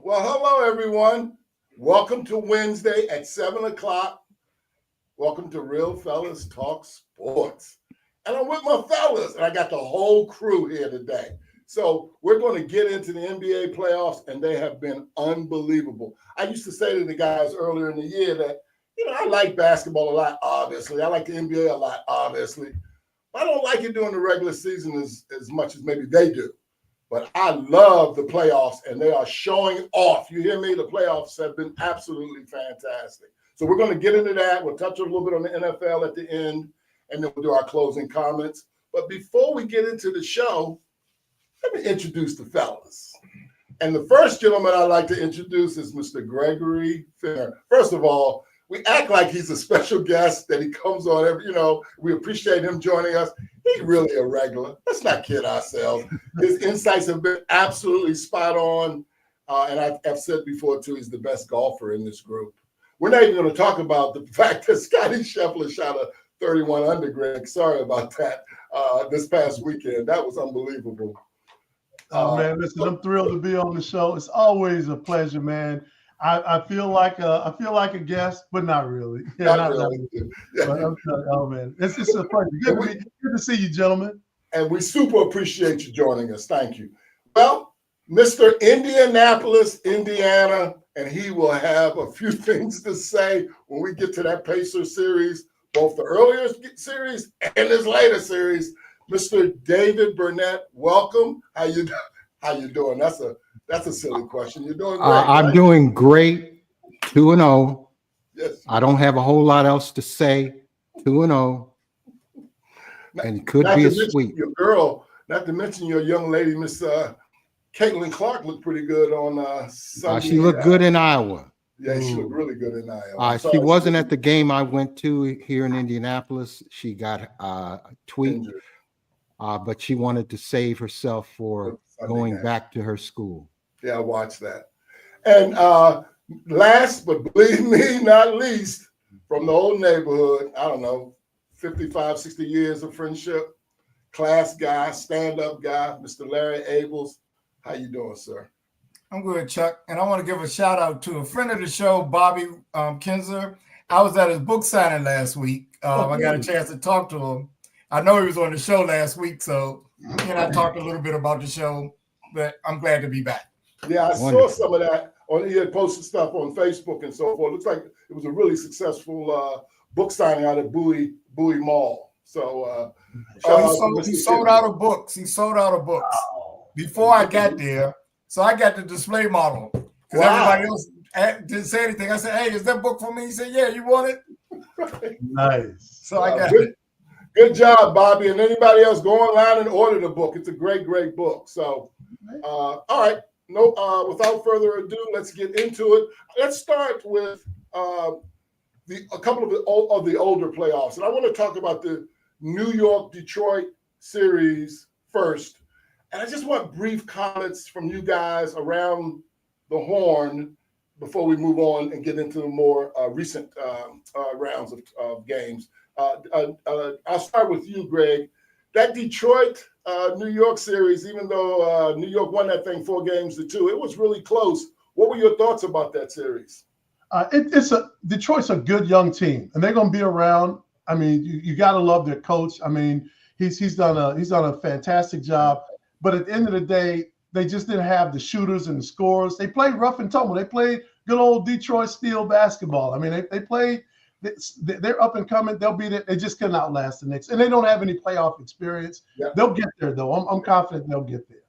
Well, hello, everyone. Welcome to Wednesday at 7 o'clock. Welcome to Real Fellas Talk Sports. And I'm with my fellas, and I got the whole crew here today. So we're going to get into the NBA playoffs, and they have been unbelievable. I used to say to the guys earlier in the year that, I like basketball a lot, obviously. I like the NBA a lot, obviously. I don't like it during the regular season as much as maybe they do. But I love the playoffs, and they are showing off. You hear me? The playoffs have been absolutely fantastic. So we're going to get into that. We'll touch a little bit on the NFL at the end, and then we'll do our closing comments. But before we get into the show, let me introduce the fellas. And the first gentleman I'd like to introduce is Mr. Gregory Finner. First of all, we act like he's a special guest, that he comes on every, we appreciate him joining us. He's really a regular. Let's not kid ourselves. His insights have been absolutely spot on. And I've said before, too, he's the best golfer in this group. We're not even going to talk about the fact that Scottie Scheffler shot a 31 under, Greg. Sorry about that this past weekend. That was unbelievable. Man, listen, I'm thrilled to be on the show. It's always a pleasure, man. I feel like a guest, but not really. Yeah, not really. But oh man, it's a pleasure. Good to see you, gentlemen. And we super appreciate you joining us. Thank you. Well, Mr. Indianapolis, Indiana, and he will have a few things to say when we get to that Pacers series, both the earlier series and this later series. Mr. David Burnett, welcome. How you doing? That's a silly question. You're doing great. I'm doing great. 2-0. Yes. I don't have a whole lot else to say. 2-0. And it could be a sweep. Your girl, not to mention your young lady, Miss Caitlin Clark, looked pretty good on Sunday. She looked good in Iowa. Yeah, she looked really good in Iowa. She wasn't at the game I went to here in Indianapolis. She got tweaked, but she wanted to save herself for going back to her school. Yeah, I watched that. And last, but believe me, not least, from the old neighborhood, I don't know, 55, 60 years of friendship, class guy, stand-up guy, Mr. Larry Abels. How you doing, sir? I'm good, Chuck. And I want to give a shout out to a friend of the show, Bobby Kinzer. I was at his book signing last week. I got a chance to talk to him. I know he was on the show last week, so I talked a little bit about the show, but I'm glad to be back. Yeah, I saw some of that. He had posted stuff on Facebook and so forth. Looks like it was a really successful book signing out at Bowie Mall. So he sold out of books. He sold out of books before I got there. So I got the display model because everybody else didn't say anything. I said, "Hey, is that book for me?" He said, "Yeah, you want it?" Nice. So I got it. Good job, Bobby. And anybody else, go online and order the book. It's a great, great book. So, all right. Without further ado, let's get into it. Let's start with a couple of the older playoffs. And I want to talk about the New York-Detroit series first. And I just want brief comments from you guys around the horn before we move on and get into the more recent rounds of games. I'll start with you, Greg. That Detroit New York series, even though New York won that thing 4-2, it was really close. What were your thoughts about that series? Detroit's a good young team, and they're going to be around. I mean, you got to love their coach. I mean, he's done a fantastic job. But at the end of the day, they just didn't have the shooters and the scorers. They played rough and tumble. They played good old Detroit Steel basketball. I mean, they played. They're up and coming. They'll be there. They just couldn't outlast the Knicks, and they don't have any playoff experience. Yeah. They'll get there, though. I'm confident they'll get there.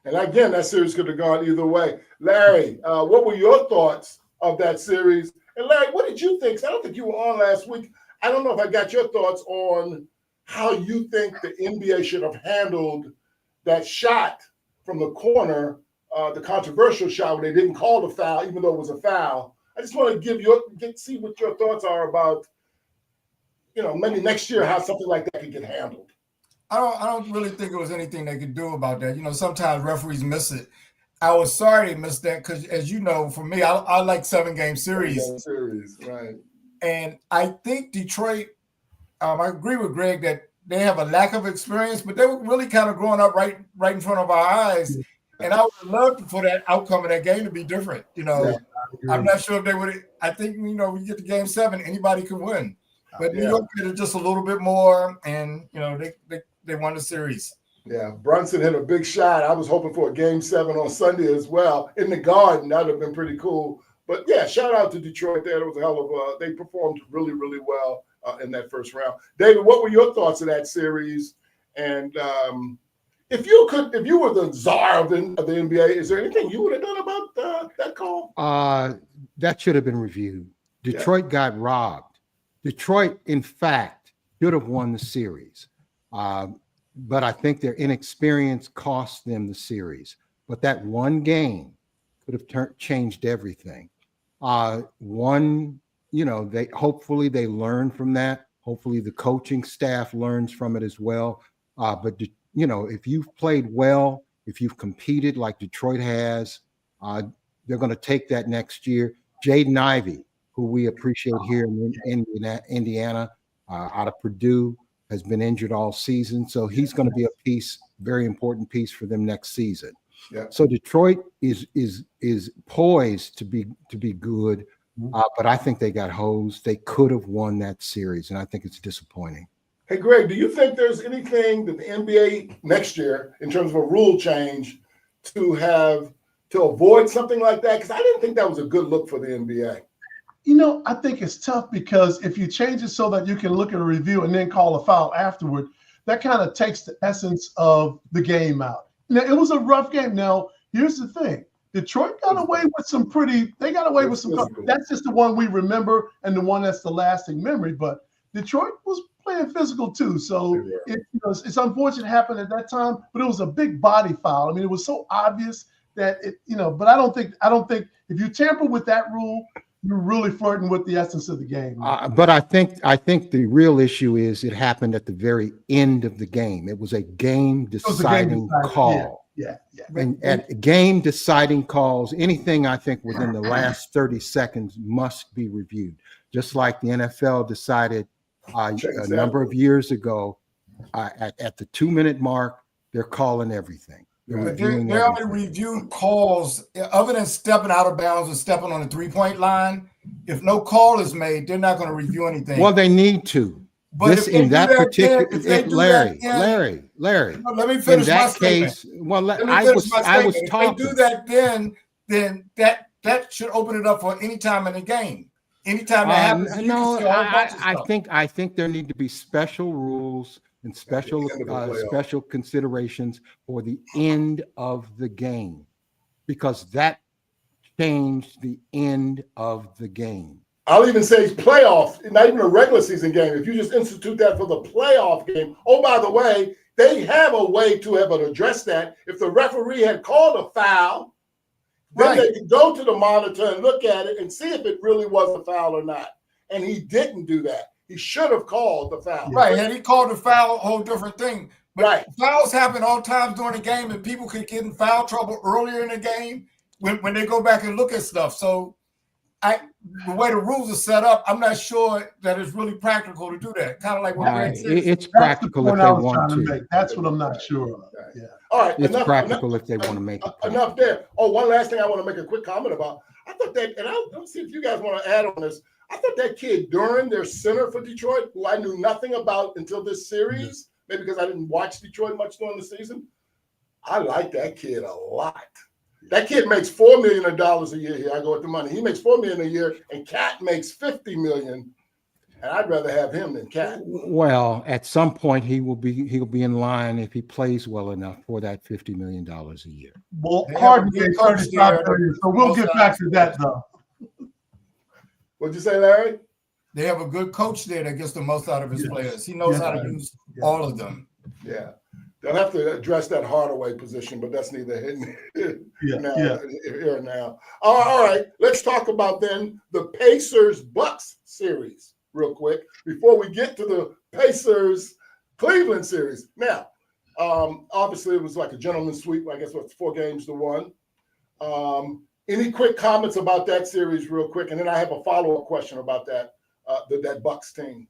And again, that series could have gone either way. Larry, what were your thoughts of that series. And Larry, what did you think? 'Cause I don't think you were on last week. I don't know if I got your thoughts on how you think the NBA should have handled that shot from the corner, the controversial shot where they didn't call the foul, even though it was a foul. I just want to see what your thoughts are about, maybe next year how something like that could get handled. I don't really think there was anything they could do about that. Sometimes referees miss it. I was sorry they missed that because, as you know, for me, I like 7-game series. Right. And I think Detroit, I agree with Greg that they have a lack of experience, but they were really kind of growing up right in front of our eyes. And I would love for that outcome of that game to be different. I'm not sure if they would. I think, we get to game 7, anybody can win. But New York did it just a little bit more, and, they won the series. Yeah, Brunson hit a big shot. I was hoping for a game 7 on Sunday as well in the Garden. That would have been pretty cool. But yeah, shout out to Detroit there. It was a hell of they performed really, really well in that first round. David, what were your thoughts of that series? And if you were the czar of the NBA, is there anything you would have done about that call? That should have been reviewed. Detroit got robbed. Detroit, in fact, should have won the series. But I think their inexperience cost them the series. But that one game could have changed everything. Hopefully they learn from that. Hopefully the coaching staff learns from it as well. But if you've played well, if you've competed like Detroit has, they're going to take that next year. Jaden Ivey, who we appreciate here in Indiana, out of Purdue, has been injured all season. So he's going to be a very important piece for them next season. Yeah. So Detroit is poised to be good, but I think they got hosed. They could have won that series, and I think it's disappointing. Hey, Greg, do you think there's anything that the NBA next year, in terms of a rule change, to avoid something like that? Because I didn't think that was a good look for the NBA. I think it's tough because if you change it so that you can look at a review and then call a foul afterward, that kind of takes the essence of the game out. Now, it was a rough game. Now, here's the thing. Detroit got away with some that's just the one we remember and the one that's the lasting memory. But Detroit was playing physical too. So it's unfortunate it happened at that time, but it was a big body foul. I mean, it was so obvious that but I don't think if you tamper with that rule, you're really flirting with the essence of the game. But I think the real issue is it happened at the very end of the game. It was a game deciding call. Yeah. And at game deciding calls, anything I think within the last 30 seconds must be reviewed. Just like the NFL decided a number of years ago, at the 2-minute mark, they're calling everything. They only review calls other than stepping out of bounds or stepping on the 3-point line. If no call is made, they're not going to review anything. Well, they need to. But Larry. Let me finish my statement. I was talking. If they do that, then that should open it up for any time in the game. Anytime that happens, I think there need to be special rules and special considerations for the end of the game, because that changed the end of the game. I'll even say playoff, not even a regular season game. If you just institute that for the playoff game. Oh, by the way, they have a way to have addressed that. If the referee had called a foul, then they could go to the monitor and look at it and see if it really was a foul or not. And he didn't do that. He should have called the foul. Right, and he called the foul a whole different thing. But fouls happen all times during the game, and people could get in foul trouble earlier in the game when they go back and look at stuff. So the way the rules are set up, I'm not sure that it's really practical to do that. Kind of like what Greg said. It's practical if they want to. That's what I'm not sure of. Yeah. All right. It's practical if they want to make it. Enough there. Oh, one last thing I want to make a quick comment about. I thought that, and I'll see if you guys want to add on this. I thought that kid, Duran, their center for Detroit, who I knew nothing about until this series, maybe because I didn't watch Detroit much during the season, I like that kid a lot. That kid makes $4 million a year. Here I go with the money. He makes $4 million a year, and Cat makes $50 million. And I'd rather have him than Cat. Well, at some point he'll be in line if he plays well enough for that $50 million a year. Well, Harden gets 35 million, so we'll get back to that though. What'd you say, Larry? They have a good coach there that gets the most out of his Yes. players. He knows Yes. how to use Yes. all of them. Yeah. They'll have to address that Hardaway position, but that's neither here or now. All right. Let's talk about then the Pacers-Bucks series real quick before we get to the Pacers-Cleveland series. Now, obviously, it was like a gentleman's sweep. I guess what's 4 games to 1. Any quick comments about that series, real quick, and then I have a follow-up question about that Bucks team.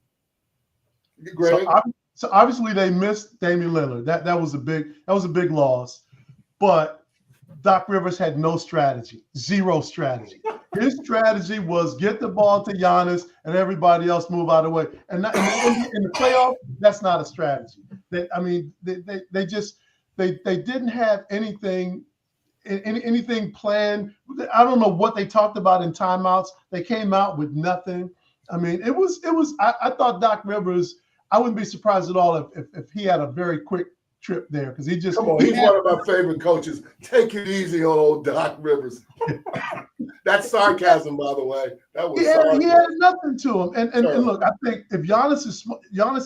Greg? So obviously they missed Damian Lillard. That was a big loss. But Doc Rivers had no strategy, 0 strategy. His strategy was get the ball to Giannis and everybody else move out of the way. And in the playoff, that's not a strategy. They didn't have anything planned. I don't know what they talked about in timeouts. They came out with nothing. I mean, it was. I thought Doc Rivers. I wouldn't be surprised at all if he had a very quick trip there because he's one of my favorite coaches. Take it easy on old Doc Rivers. That's sarcasm, by the way. That was he had nothing to him. And look, I think if Giannis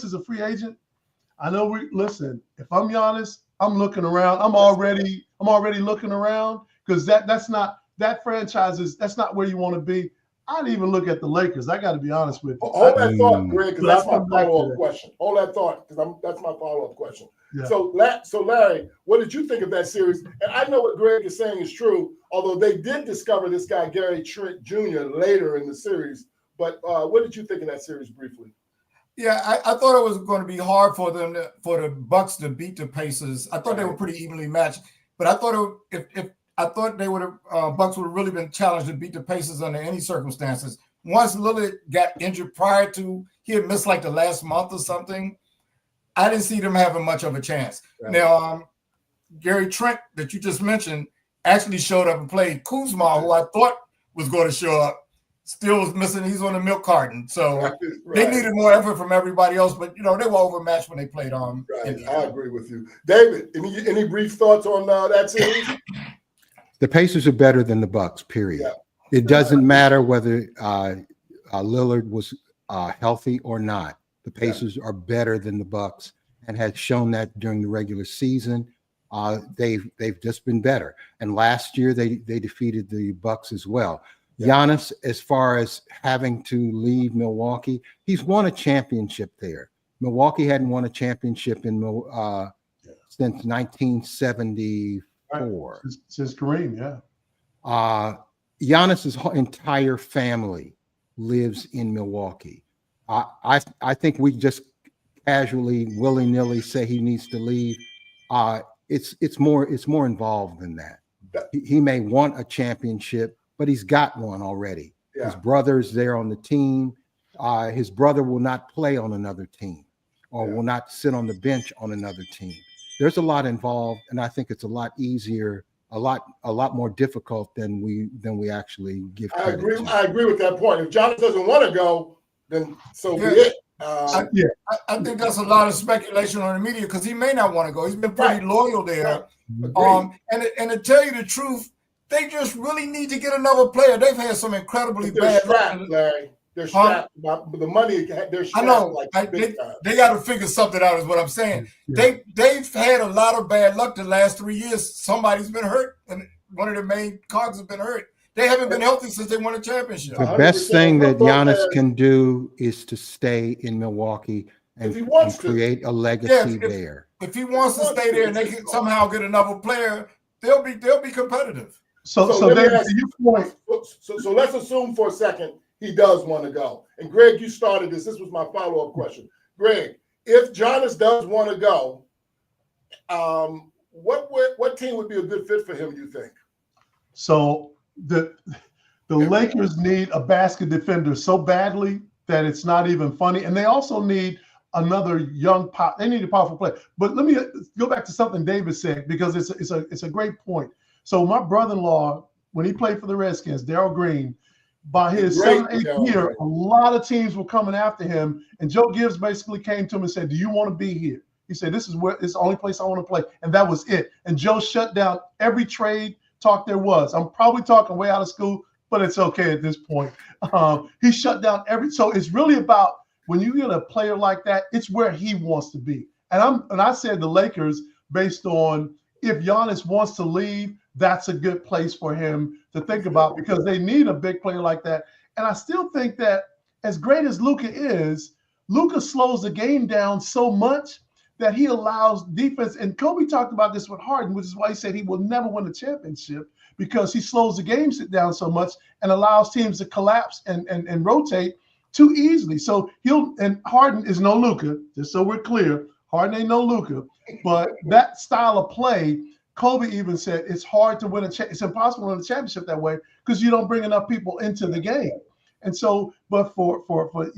is a free agent, I know listen. If I'm Giannis, I'm looking around. I'm already looking around because that's not that franchise that's not where you want to be. I'd even look at the Lakers. I got to be honest with you. Hold that thought, Greg, because that's my follow-up question. Hold that thought, because that's my follow-up question. Yeah. So, Larry, what did you think of that series? And I know what Greg is saying is true, although they did discover this guy, Gary Trent Jr., later in the series. But what did you think of that series briefly? Yeah, I thought it was going to be hard for the Bucks to beat the Pacers. I thought they were pretty evenly matched, but I thought they would have Bucks would have really been challenged to beat the Pacers under any circumstances. Once Lillard got injured prior to, he had missed like the last month or something. I didn't see them having much of a chance. Right. Now, Gary Trent that you just mentioned actually showed up and played. Kuzma, who I thought was going to show up, still was missing. He's on the milk carton. So They needed more effort from everybody else, but they were overmatched when they played on. Right. I agree with you. David, any brief thoughts on that series? The Pacers are better than the Bucks, period. Yeah. It doesn't matter whether Lillard was healthy or not. The Pacers are better than the Bucks and had shown that during the regular season. They've just been better. And last year they defeated the Bucks as well. Yeah. Giannis, as far as having to leave Milwaukee, he's won a championship there. Milwaukee hadn't won a championship since 1974. Since Kareem, yeah. Giannis's entire family lives in Milwaukee. I think we just casually, willy-nilly say he needs to leave. It's more involved than that. He may want a championship, but he's got one already. Yeah. His brother's there on the team. His brother will not play on another team or will not sit on the bench on another team. There's a lot involved, and I think it's a lot easier, a lot more difficult than we actually give credit to. I agree with that point. If Giannis doesn't want to go, then so be it. I think that's a lot of speculation on the media because he may not want to go. He's been pretty loyal there. And to tell you the truth, they just really need to get another player. They've had some incredibly bad luck. Larry. They're strapped. The money, they're strapped. I know. They got to figure something out is what I'm saying. Yeah. They've had a lot of bad luck the last 3 years. Somebody's been hurt, and one of the main cogs has been hurt. They haven't been healthy since they won a championship. The best thing that Giannis can do is to stay in Milwaukee and create a legacy there. If he wants to stay there and they can somehow get another player, they'll be competitive. So let's assume for a second he does want to go. And Greg, you started this. This was my follow-up question. Greg, if Giannis does want to go, what team would be a good fit for him, you think? So the Lakers need a basket defender so badly that it's not even funny. And they also need another they need a powerful player. But let me go back to something David said, because it's a great point. So my brother-in-law, when he played for the Redskins, Darryl Green, by his 7th, 8th year, a lot of teams were coming after him. And Joe Gibbs basically came to him and said, "Do you want to be here?" He said, "This is the only place I want to play." And that was it. And Joe shut down every trade talk there was. I'm probably talking way out of school, but it's okay at this point. He shut down so it's really about when you get a player like that, it's where he wants to be. And I said the Lakers, based on if Giannis wants to leave, that's a good place for him to think about because they need a big player like that. And I still think that as great as Luka is, Luka slows the game down so much that he allows defense. And Kobe talked about this with Harden, which is why he said he will never win a championship because he slows the game down so much and allows teams to collapse and rotate too easily. So and Harden is no Luka, just so we're clear. Harden ain't no Luka, but that style of play, Kobe even said it's hard to win it's impossible to win a championship that way because you don't bring enough people into the game. And so, but for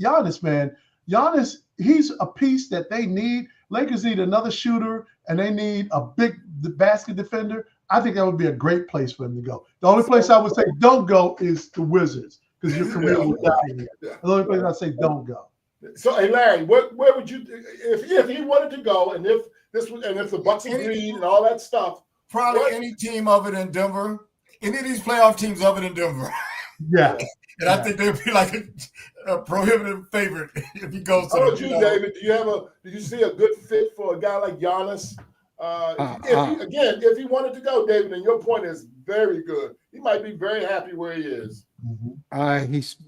Giannis, man, Giannis, he's a piece that they need. Lakers need another shooter and they need a big basket defender. I think that would be a great place for him to go. The only place I would say don't go is the Wizards because your career will die here. The only place I'd say don't go. So, hey Larry, where would you if he wanted to go and if the Bucks agreed and all that stuff? Probably any team other than Denver. Any of these playoff teams other than Denver. Yeah. And I think they'd be like a prohibitive favorite if he goes to. How about you, David? Do you see a good fit for a guy like Giannis? If he wanted to go, David, and your point is very good. He might be very happy where he is.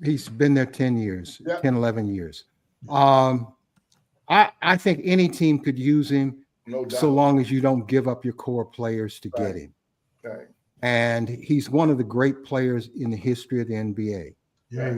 He's been there 10 years, Yep. 10, 11 years. I think any team could use him, No doubt. so long as you don't give up your core players to get him. Okay. And he's one of the great players in the history of the NBA. Yeah.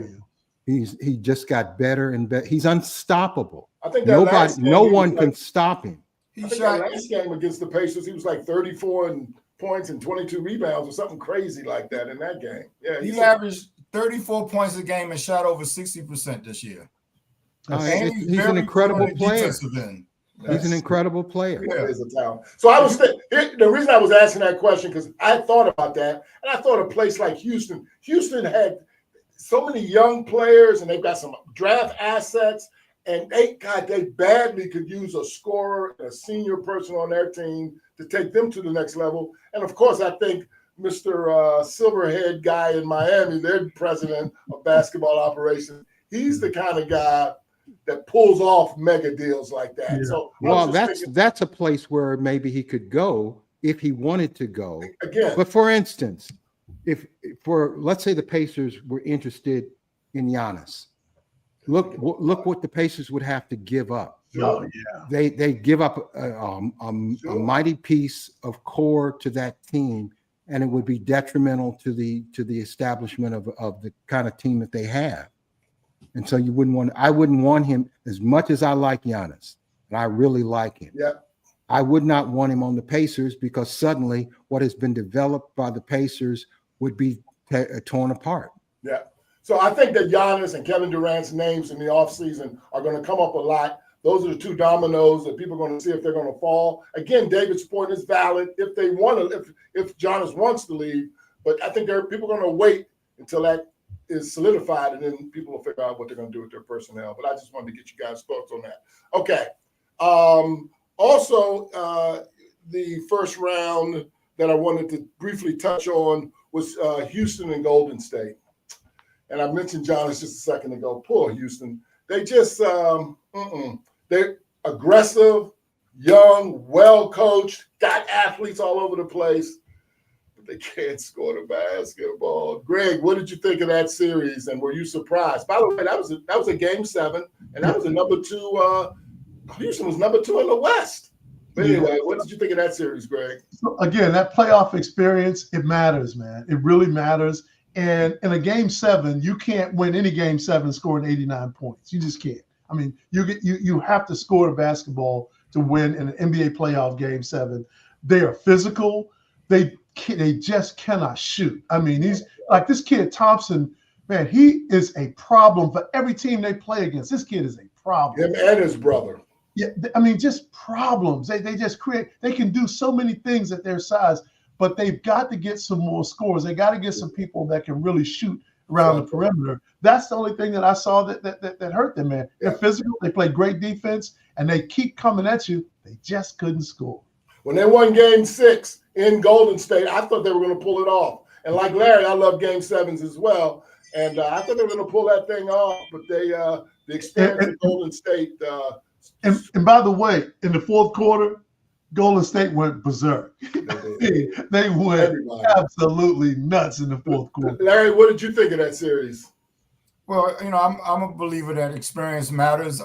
He just got better and better. He's unstoppable. I think that No one can stop him. I think that last game against the Pacers, he was like 34 points and 22 rebounds or something crazy like that in that game. Yeah, he averaged 34 points a game and shot over 60% this year. He's an incredible player. He's an incredible player. Yeah, he's a talent. So the reason I was asking that question because I thought about that, and I thought a place like Houston. Houston had so many young players, and they've got some draft assets, and they badly could use a scorer, a senior person on their team to take them to the next level. And of course, I think Mr. Silverhead guy in Miami, their president of basketball operations, he's the kind of guy that pulls off mega deals like that. Yeah. So that's a place where maybe he could go if he wanted to go. Again. But for instance, let's say the Pacers were interested in Giannis. Look what the Pacers would have to give up. Oh, yeah. They give up a mighty piece of core to that team, and it would be detrimental to the establishment of the kind of team that they have. And so I wouldn't want him, as much as I like Giannis, and I really like him. Yeah. I would not want him on the Pacers because suddenly what has been developed by the Pacers would be torn apart. Yeah. So I think that Giannis and Kevin Durant's names in the offseason are going to come up a lot. Those are the two dominoes that people are going to see if they're going to fall. Again, David's point is valid if they want to, if Giannis wants to leave. But I think people are going to wait until that is solidified, and then people will figure out what they're going to do with their personnel. But I just wanted to get you guys' thoughts on that. Okay. Also, the first round that I wanted to briefly touch on was Houston and Golden State. And I mentioned Giannis just a second ago. Poor Houston. They just they're aggressive, young, well-coached, got athletes all over the place, but they can't score the basketball. Greg, what did you think of that series, and were you surprised? By the way, that was a game 7, and that was a number 2. Houston was number 2 in the West. But anyway, what did you think of that series, Greg? So again, that playoff experience, it matters, man. It really matters. And in a game 7, you can't win any game 7 scoring 89 points. You just can't. I mean, you have to score the basketball to win in an NBA playoff game 7. They are physical. They just cannot shoot. I mean, he's like this kid Thompson, man, he is a problem for every team they play against. This kid is a problem. Him and his brother. Yeah, I mean, just problems. They just they can do so many things at their size, but they've got to get some more scores. They got to get some people that can really shoot around the perimeter. That's the only thing that I saw that hurt them, man. They're physical. They play great defense, and they keep coming at you. They just couldn't score. When they won game 6 in Golden State, I thought they were going to pull it off. And like Larry, I love Game 7s as well. And I thought they were going to pull that thing off, but the experience of Golden State. And by the way, in the fourth quarter, Golden State went berserk. They went absolutely nuts in the fourth quarter. Larry, what did you think of that series? Well, I'm a believer that experience matters.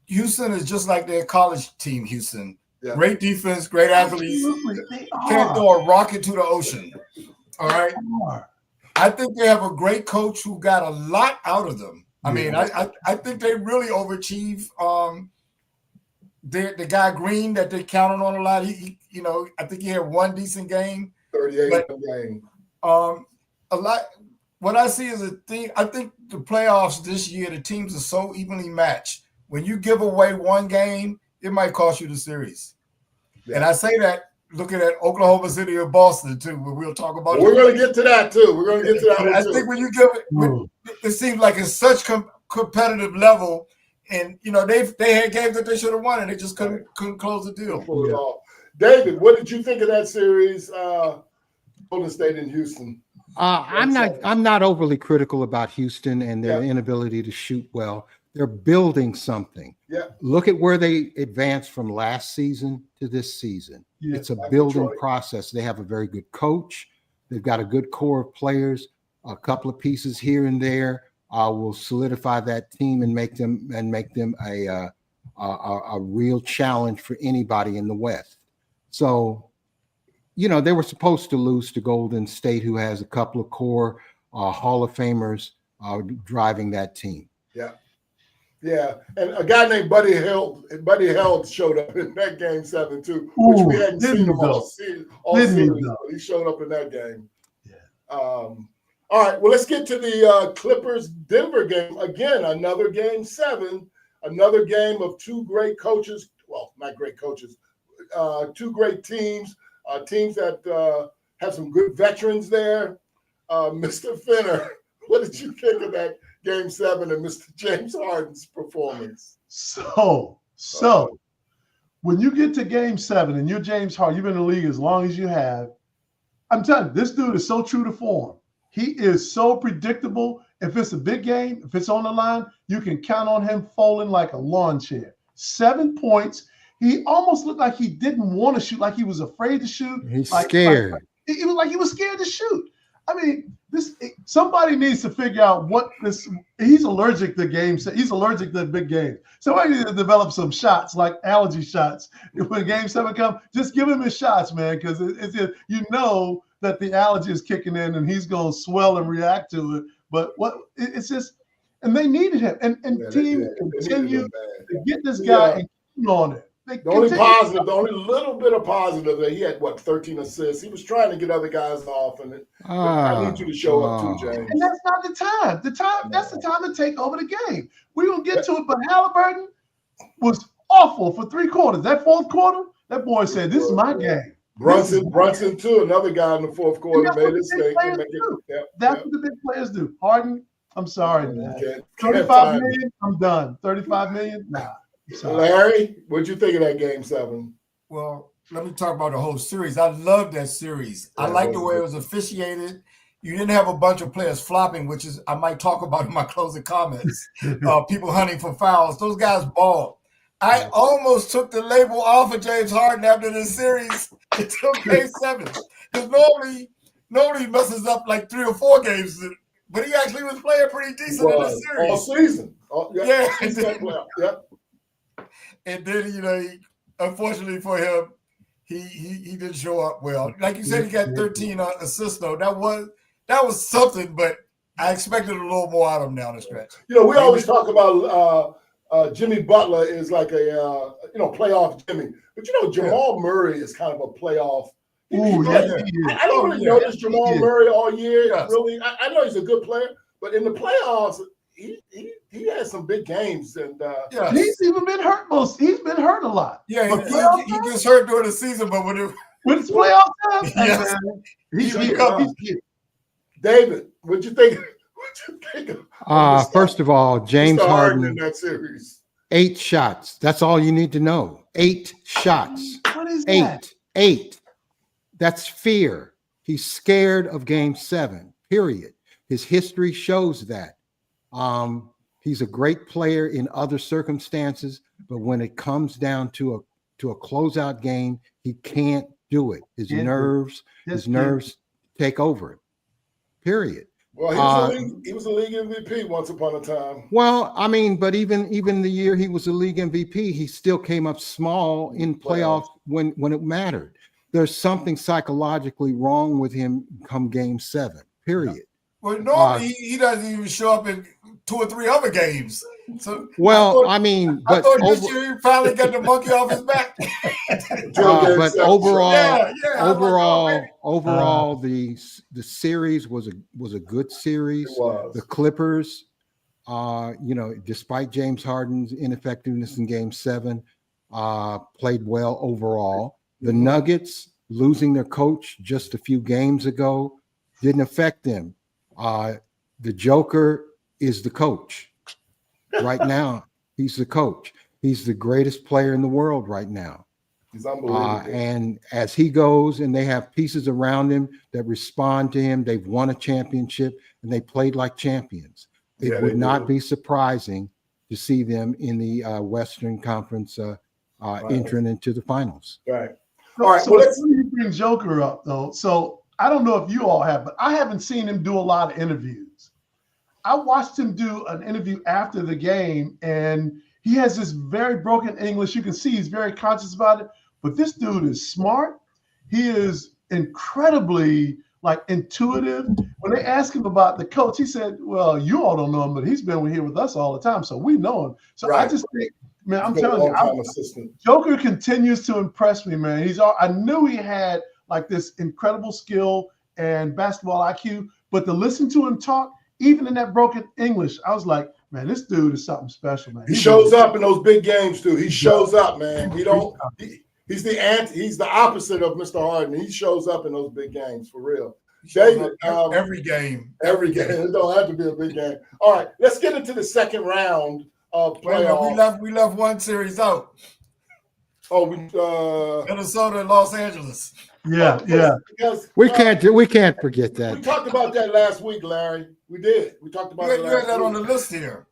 Houston is just like their college team. Houston, great defense, great athletes. Can't throw a rocket to the ocean. All right. I think they have a great coach who got a lot out of them. I mean, I think they really overachieve. The guy Green that they counted on a lot. He I think he had one decent game. 38 game. A lot. What I see is a thing. I think the playoffs this year, the teams are so evenly matched. When you give away one game, it might cost you the series. Yeah. And I say that looking at Oklahoma City or Boston too, but we'll talk about. We're going to get to that too. We're going to get to that. I think when you give it seems like it's such competitive level, and they had games that they should have won, and they just couldn't close the deal. David, what did you think of that series? Golden State in Houston. I'm not overly critical about Houston and their inability to shoot well. They're building something. Yeah. Look at where they advanced from last season to this season. Yeah, it's a building process. They have a very good coach. They've got a good core of players. A couple of pieces here and there will solidify that team and make them a real challenge for anybody in the West. So, they were supposed to lose to Golden State, who has a couple of core Hall of Famers driving that team. Yeah. Yeah, and a guy named Buddy Hield showed up in that game 7 too, which we hadn't seen him all series. He showed up in that game. Yeah. All right, well, let's get to the Clippers-Denver game. Again, another game 7, another game of two great coaches. Well, not great coaches, two great teams, teams that have some good veterans there. Mr. Finner, what did you think of that Game 7 and Mr. James Harden's performance? So when you get to Game 7 and you're James Harden, you've been in the league as long as you have. I'm telling you, this dude is so true to form. He is so predictable. If it's a big game, if it's on the line, you can count on him folding like a lawn chair. 7 points. He almost looked like he didn't want to shoot, like he was afraid to shoot. He's scared. It was like he was scared to shoot. I mean, somebody needs to figure out what this. He's allergic to games. He's allergic to big games. Somebody needs to develop some shots, like allergy shots. When Game 7 comes, just give him his shots, man, because that the allergy is kicking in and he's going to swell and react to it. But it's just, and they needed him, and team continue to get this guy and keep on it. The only little bit of positive that he had, 13 assists. He was trying to get other guys off, and I need you to show up too, James. And that's not the time. That's the time to take over the game. We don't get to it, but Halliburton was awful for 3 quarters. That fourth quarter, that boy said, "This is my game." Brunson too, another guy in the fourth quarter made his thing. That's what the big players do. Harden, I'm sorry, man. 35 million, I'm done. 35 million, nah. Larry, what'd you think of that Game 7? Well, let me talk about the whole series. I love that series. I like the way it was officiated. You didn't have a bunch of players flopping, which is I might talk about in my closing comments. People hunting for fouls. Those guys balled. I almost took the label off of James Harden after this series until Game 7. Because nobody messes up like 3 or 4 games, but he actually was playing pretty decent in the series. All season. Yeah. And then, unfortunately for him, he didn't show up well. Like you said, he got 13 assists though. That was something, but I expected a little more out of him down the stretch. We always talk about Jimmy Butler is like a playoff Jimmy, but Jamal Murray is kind of a playoff. I don't really notice Jamal Murray all year. Yes. Really, I know he's a good player, but in the playoffs, he has some big games, and he's even been hurt He's been hurt a lot. Yeah, he gets hurt during the season, but when it's playoff time, yes. He's David, what'd you think? First of all, James Harden in that series, 8 shots. That's all you need to know. 8 shots. What is that? 8. That's fear. He's scared of Game 7, period. His history shows that. He's a great player in other circumstances, but when it comes down to a closeout game, he can't do it. His nerves take over it, period. Well, he was a league MVP once upon a time. Well, I mean, but even the year he was a league MVP, he still came up small in playoffs when it mattered. There's something psychologically wrong with him come Game 7, period. Well, normally he doesn't even show up in 2 or 3 other games. So I mean, but this year he finally got the monkey off his back. But overall, overall, the series was a good series. It was. The Clippers, despite James Harden's ineffectiveness in Game 7, played well overall. The Nuggets losing their coach just a few games ago didn't affect them. The Joker is the coach right now. He's the coach. He's the greatest player in the world right now. He's unbelievable. And as he goes, and they have pieces around him that respond to him, they've won a championship and they played like champions. It would not be surprising to see them in the Western Conference entering into the finals. Right. All right. So let's bring Joker up, though. So I don't know if you all have, but I haven't seen him do a lot of interviews. I watched him do an interview after the game, and he has this very broken English. You can see he's very conscious about it. But this dude is smart. He is incredibly intuitive. When they asked him about the coach, he said, "Well, you all don't know him, but he's been here with us all the time, so we know him." So right. I just think, man, I'm telling you, Joker continues to impress me, man. I knew he had this incredible skill and basketball IQ, but to listen to him talk, even in that broken English, I was like, man, this dude is something special, man. He shows up in those big games too. He shows up, man. He's the opposite of Mr. Harden. He shows up in those big games for real. David, every game. It don't have to be a big game. All right, let's get into the second round of playoffs. We left one series out. Minnesota and Los Angeles. Yeah. Because we can't forget that. We talked about that last week, Larry. We did. We talked about it last week. You had that on the list here.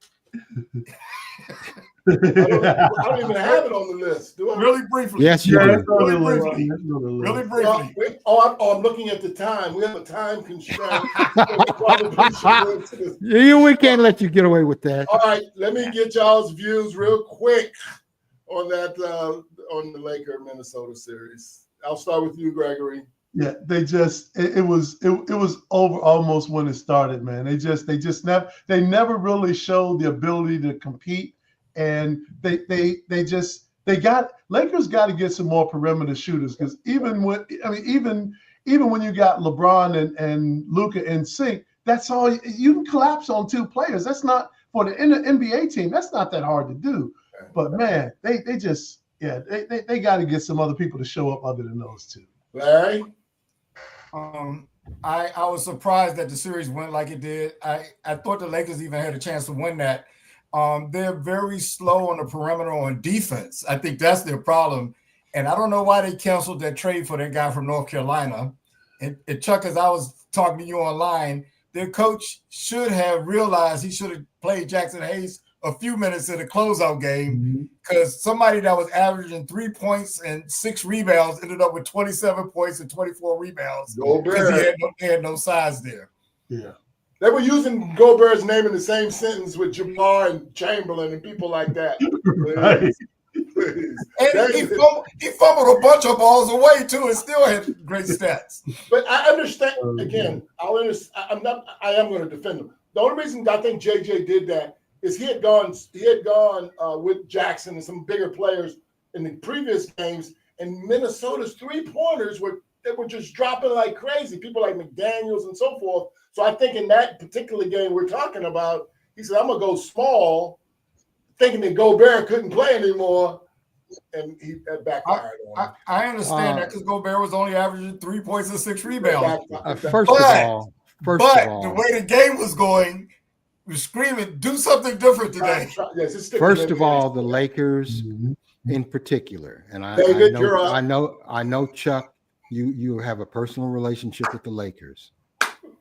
I don't even have it on the list. Do I? Really briefly. Yes, you do. Really briefly. I'm looking at the time. We have a time constraint. We can't let you get away with that. All right, let me get y'all's views real quick on that on the Laker-Minnesota series. I'll start with you, Gregory. Yeah, it was over almost when it started, man. They never really showed the ability to compete, and Lakers got to get some more perimeter shooters, because even when you got LeBron and Luka in sync, that's all you can collapse on 2 players. That's not for the NBA team. That's not that hard to do. But man, they got to get some other people to show up other than those 2. Larry? I was surprised that the series went like it did. I thought the Lakers even had a chance to win that. They're very slow on the perimeter on defense. I think that's their problem. And I don't know why they canceled that trade for that guy from North Carolina. And Chuck, as I was talking to you online, their coach should have realized he should have played Jackson Hayes a few minutes in the closeout game, because somebody that was averaging 3 points and 6 rebounds ended up with 27 points and 24 rebounds because he had no size there. Yeah. They were using Gobert's name in the same sentence with Jabbar and Chamberlain and people like that. Right. And he fumbled a bunch of balls away too, and still had great stats. But I understand. Again, I am going to defend him. The only reason I think JJ did that is he had gone with Jackson and some bigger players in the previous games, and Minnesota's 3-pointers were just dropping like crazy. People like McDaniels and so forth. So I think in that particular game we're talking about, he said, "I'm gonna go small," thinking that Gobert couldn't play anymore, and that backfired on him. I understand that, because Gobert was only averaging 3 points and 6 rebounds. First of all, the way the game was going, we're screaming, "Do something different today!" First of all, the Lakers in particular, and I know Chuck You have a personal relationship with the Lakers,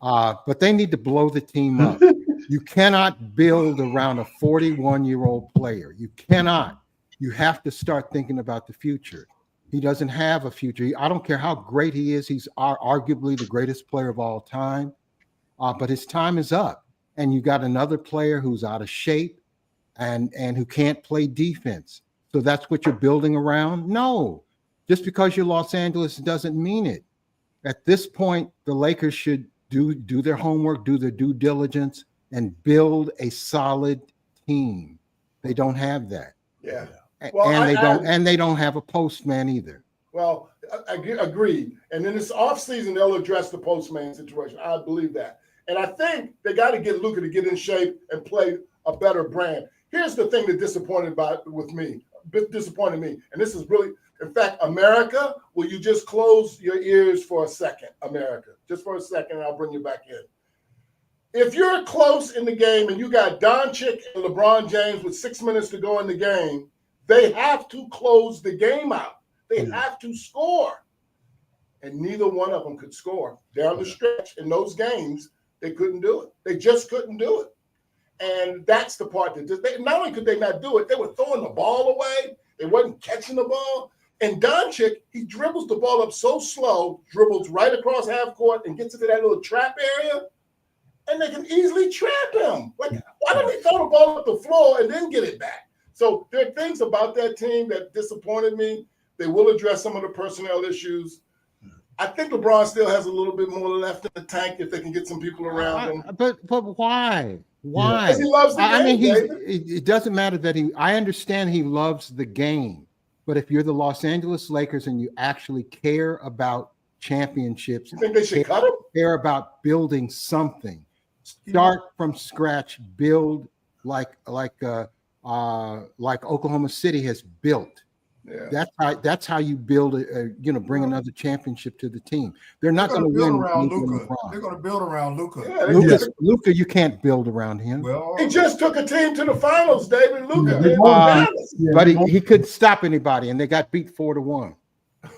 but they need to blow the team up. You cannot build around a 41-year-old player. You cannot. You have to start thinking about the future. He doesn't have a future. I don't care how great he is. He's arguably the greatest player of all time, but his time is up. And you got another player who's out of shape and who can't play defense. So that's what you're building around? No. Just because you're Los Angeles doesn't mean it. At this point, the Lakers should do their homework, do their due diligence, and build a solid team. They don't have that. Yeah. Well, and they don't have a postman either. Well, I agree. And in this offseason, they'll address the postman situation. I believe that. And I think they got to get Luka to get in shape and play a better brand. Here's the thing that disappointed me. And this is really, in fact, America, will you just close your ears for a second? America, just for a second, and I'll bring you back in. If you're close in the game and you got Doncic and LeBron James with 6 minutes to go in the game, they have to close the game out. They have to score. And neither one of them could score. Down the stretch in those games, they couldn't do it. They just couldn't do it. And that's the part that not only could they not do it, they were throwing the ball away. They wasn't catching the ball. And Doncic, he dribbles the ball up so slow, dribbles right across half court and gets into that little trap area, and they can easily trap him. Like, why don't they throw the ball up the floor and then get it back? So there are things about that team that disappointed me. They will address some of the personnel issues. I think LeBron still has a little bit more left in the tank if they can get some people around him. But why? Why? Because he loves the game. I mean, it doesn't matter that I understand he loves the game, but if you're the Los Angeles Lakers and you actually care about championships, you think they should cut him? Care about building something. Start from scratch. Build like Oklahoma City has built. Yeah. That's how you build bring another championship to the team. They're not going to win around Luka. They're going to build around Luka. Yeah, Luka, you can't build around him. Well, he just took a team to the finals, David. Luka, but he couldn't stop anybody, and they got beat 4-1.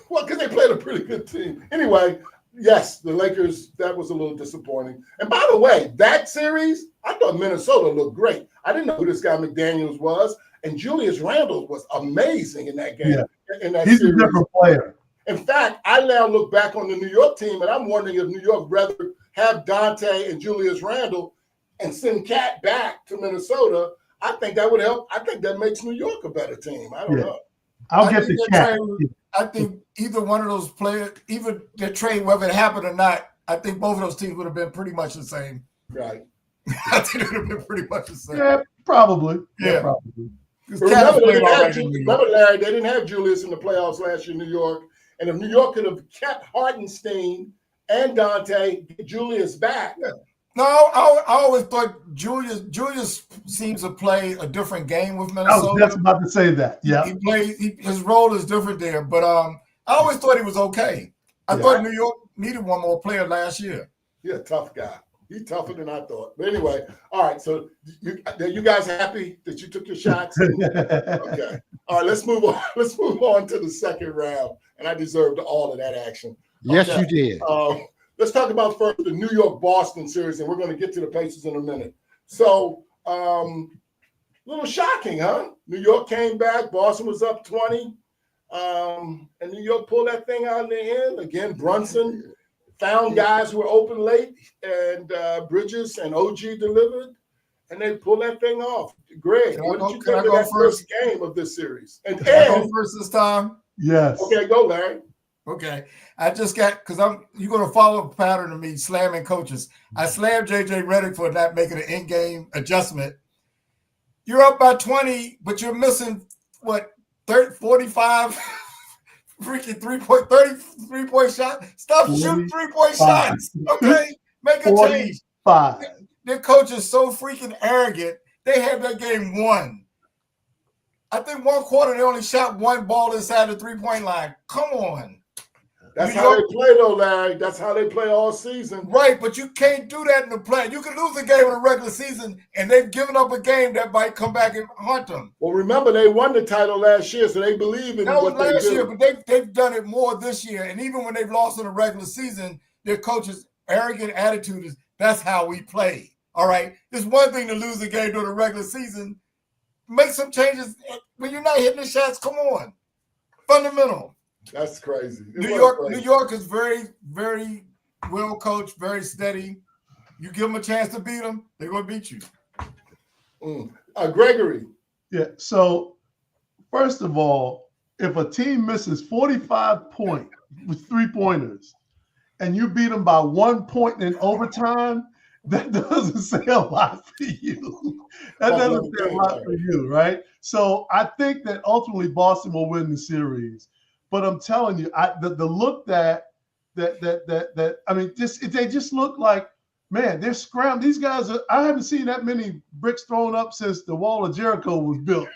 Well, because they played a pretty good team. Anyway, yes, the Lakers. That was a little disappointing. And by the way, that series, I thought Minnesota looked great. I didn't know who this guy McDaniels was. And Julius Randle was amazing in that game. Yeah. He's a different player. In fact, I now look back on the New York team, and I'm wondering if New York rather have Dante and Julius Randle and send Cat back to Minnesota. I think that would help. I think that makes New York a better team. I don't know. I'll get the Cat. I think either one of those players, even the trade, whether it happened or not, I think both of those teams would have been pretty much the same. Right. I think it would have been pretty much the same. Yeah, probably. Yeah. Probably. Remember, Larry, they didn't have Julius in the playoffs last year in New York. And if New York could have kept Hartenstein and Dante, get Julius back. Yeah. No, I always thought Julius seems to play a different game with Minnesota. I was just about to say that. Yeah. His role is different there. But I always thought he was okay. I thought New York needed one more player last year. He's a tough guy. He's tougher than I thought. But anyway, all right. So you guys happy that you took your shots? Okay. All right. Let's move on. Let's move on to the second round. And I deserved all of that action. Yes, you did. Let's talk about first the New York-Boston series, and we're going to get to the Pacers in a minute. So, a little shocking, huh? New York came back. Boston was up 20. And New York pulled that thing out in the end. Again, Brunson found guys who were open late, and Bridges and OG delivered, and they pulled that thing off. Greg, what did you think of that first game of this series? And can I go first this time? Yes. Okay, go, Larry. Okay. I just got, because you're going to follow a pattern of me slamming coaches. I slammed JJ Redick for not making an in-game adjustment. You're up by 20, but you're missing, 45 freaking 3-point shot. Stop shooting 3-point shots. Okay? Make a change. 45. Their coach is so freaking arrogant. They had that game won. I think one quarter they only shot one ball inside the 3-point line. Come on. That's New how York- they play, though, Larry. That's how they play all season. Right, but you can't do that in the play. You can lose a game in the regular season, and they've given up a game that might come back and haunt them. Well, remember, they won the title last year, so they believe in That was what they last do. year, but they've done it more this year. And even when they've lost in the regular season, their coach's arrogant attitude is that's how we play. All right. It's one thing to lose a game during the regular season. Make some changes when you're not hitting the shots. Come on. Fundamental. That's crazy. It New was York, crazy. New York is very, very well coached, very steady. You give them a chance to beat them, they're gonna beat you. Gregory. Yeah. So, first of all, if a team misses 45 points with 3-pointers and you beat them by 1 point in overtime, that doesn't say a lot for you. That doesn't say a lot for you, right? So I think that ultimately Boston will win the series. But I'm telling you, the look that I mean, they just look like, man, they're scrambling. These guys I haven't seen that many bricks thrown up since the wall of Jericho was built.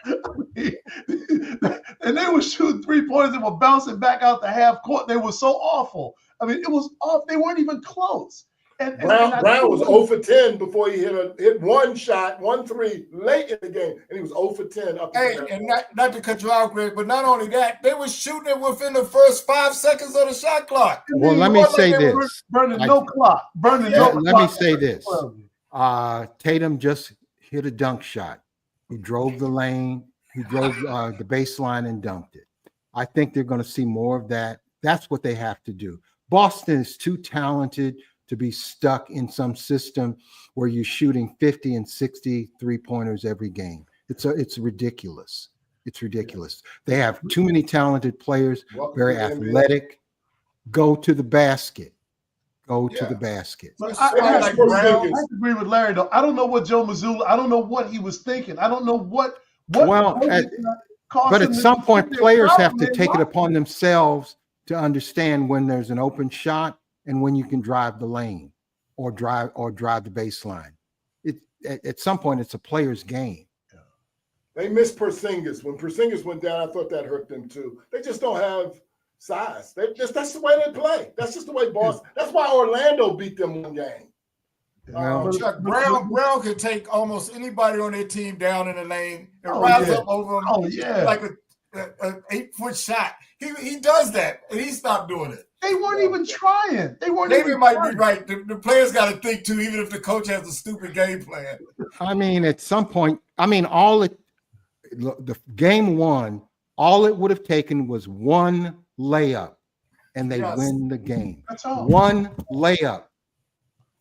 And they were shooting 3-pointers and were bouncing back out the half court. They were so awful. I mean, it was off. They weren't even close. And Brown was 0 for 10 before he hit one shot, 1-3 late in the game, and he was 0 for 10 up. Hey, and not to cut you out, Greg, but not only that, they were shooting it within the first 5 seconds of the shot clock. Well, let me say this. Burning no clock. Burning no clock. Let me say this. Tatum just hit a dunk shot. He drove the lane. He drove the baseline and dunked it. I think they're going to see more of that. That's what they have to do. Boston is too talented to be stuck in some system where you're shooting 50 and 60 3-pointers every game. It's ridiculous. It's ridiculous. They have too many talented players, very athletic. Go to the basket. Go to the basket. I agree with Larry, though. I don't know what Joe Mazzulla, I don't know what he was thinking. I don't know what well, but at some point, players have to take it upon themselves to understand when there's an open shot and when you can drive the lane or drive the baseline. At some point, it's a player's game. They missed Porzingis. When Porzingis went down, I thought that hurt them too. They just don't have size. That's the way they play. That's just the way Boston. That's why Orlando beat them one game. Chuck, Brown could take almost anybody on their team down in the lane and rise up over them like an 8-foot shot. He does that, and he stopped doing it. They weren't even trying. David might be right. The players got to think too, even if the coach has a stupid game plan. I mean, at some point, the game one, all it would have taken was one layup, and they win the game. That's all. One layup.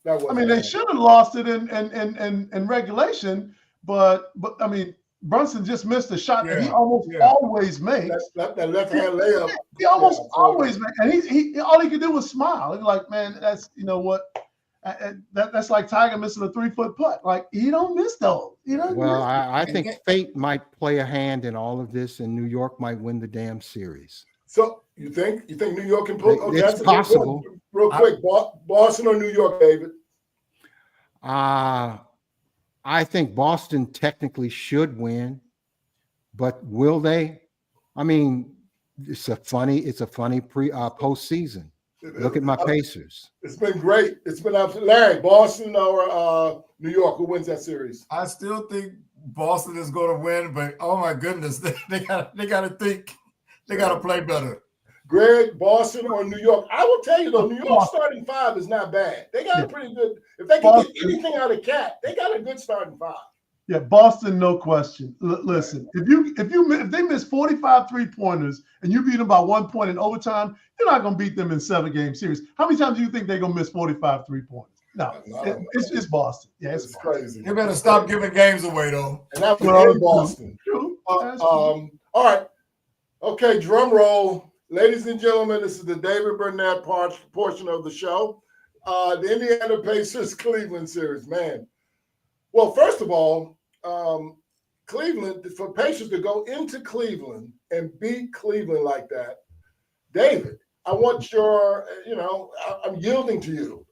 They should have lost it in regulation, but I mean, Brunson just missed a shot that he almost always makes. That left-hand layup. He almost always makes, and he all he could do was smile. He's like, man, that's that's like Tiger missing a 3-foot putt. Like he don't miss those. Well, I think fate might play a hand in all of this, and New York might win the damn series. So you think New York can pull? Okay, it's possible. Real quick, Boston or New York, David? I think Boston technically should win, but will they? I mean, it's a funny postseason. Look at my Pacers. It's been great. It's been absolutely. Larry, Boston or New York, who wins that series? I still think Boston is going to win, but oh my goodness, they got to think. They got to play better. Greg, Boston or New York? I will tell you though, New York starting 5 is not bad. They got a pretty good. If they can get anything out of Cat, they got a good starting 5. Yeah, Boston, no question. Listen, if they miss 45 3-pointers and you beat them by 1 point in overtime, you're not going to beat them in 7-game series. How many times do you think they're going to miss 45 3-pointers? No, it's Boston. Yeah, it's crazy. They better stop giving games away though. And that was in Boston. True. All right. Okay, drum roll. Ladies and gentlemen, this is the David Burnett portion of the show. The Indiana Pacers Cleveland series, man. Well, first of all, Cleveland, for Pacers to go into Cleveland and beat Cleveland like that, David, I want I'm yielding to you.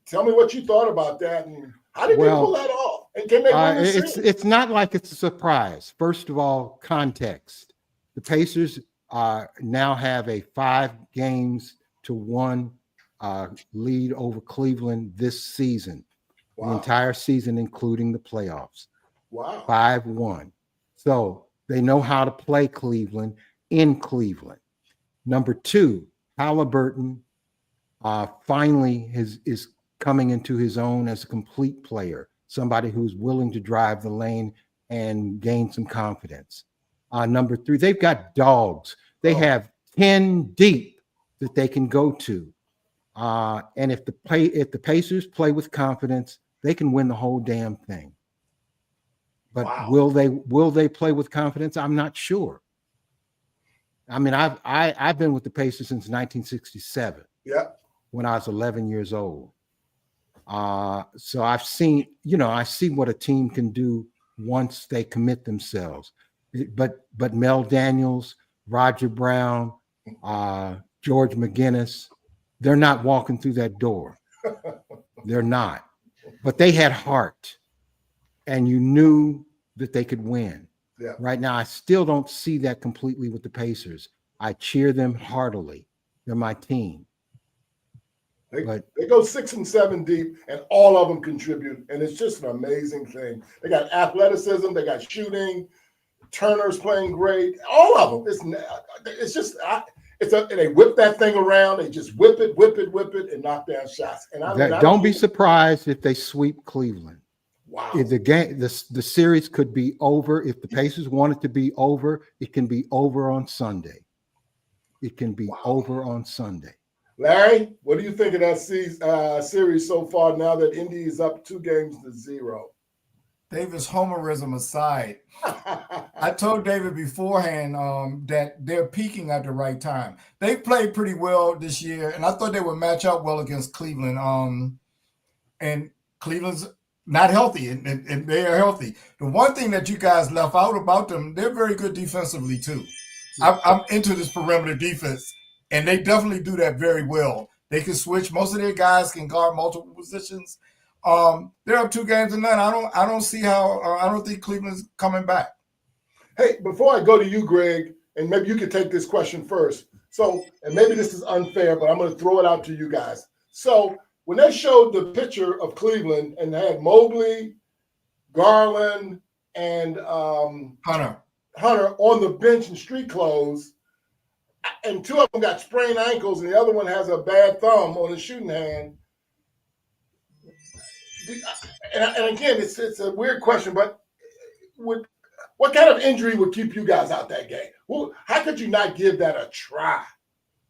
Tell me what you thought about that and how did they pull that off? And can they win the series? It's not like it's a surprise. First of all, context. The Pacers now have a 5 games 5-1 lead over Cleveland this season, the Wow. entire season, including the playoffs. Wow. 5-1. So they know how to play Cleveland in Cleveland. Number 2, Halliburton finally is coming into his own as a complete player, somebody who's willing to drive the lane and gain some confidence. Number 3, they've got dogs. They have 10 deep that they can go to. And if the Pacers play with confidence, they can win the whole damn thing. But Wow. will they play with confidence? I'm not sure. I mean, I've been with the Pacers since 1967. Yeah. When I was 11 years old. So I've seen, I see what a team can do once they commit themselves. But Mel Daniels, Roger Brown, George McGinnis, they're not walking through that door. They're not. But they had heart, and you knew that they could win. Yeah. Right now, I still don't see that completely with the Pacers. I cheer them heartily. They're my team. They But go 6 and 7 deep, and all of them contribute, and it's just an amazing thing. They got athleticism, they got shooting. Turner's playing great. All of them. It's just they whip that thing around. They just whip it, and knock down shots. And don't be surprised if they sweep Cleveland. Wow. If the series could be over. If the Pacers want it to be over, it can be over on Sunday. It can be over on Sunday. Larry, what do you think of that series so far now that Indy is up 2-0? David's homerism aside, I told David beforehand that they're peaking at the right time. They played pretty well this year, and I thought they would match up well against Cleveland. And Cleveland's not healthy, and they are healthy. The one thing that you guys left out about them, they're very good defensively too. I'm into this perimeter defense, and they definitely do that very well. They can switch. Most of their guys can guard multiple positions. They're up 2-0. I don't see how. I don't think Cleveland's coming back. Hey, before I go to you, Greg, and maybe you can take this question first. So, and maybe this is unfair, but I'm going to throw it out to you guys. So, when they showed the picture of Cleveland and they had Mobley, Garland, and Hunter on the bench in street clothes, and 2 of them got sprained ankles, and the other one has a bad thumb on his shooting hand. And again, it's a weird question, but what kind of injury would keep you guys out that game? How could you not give that a try?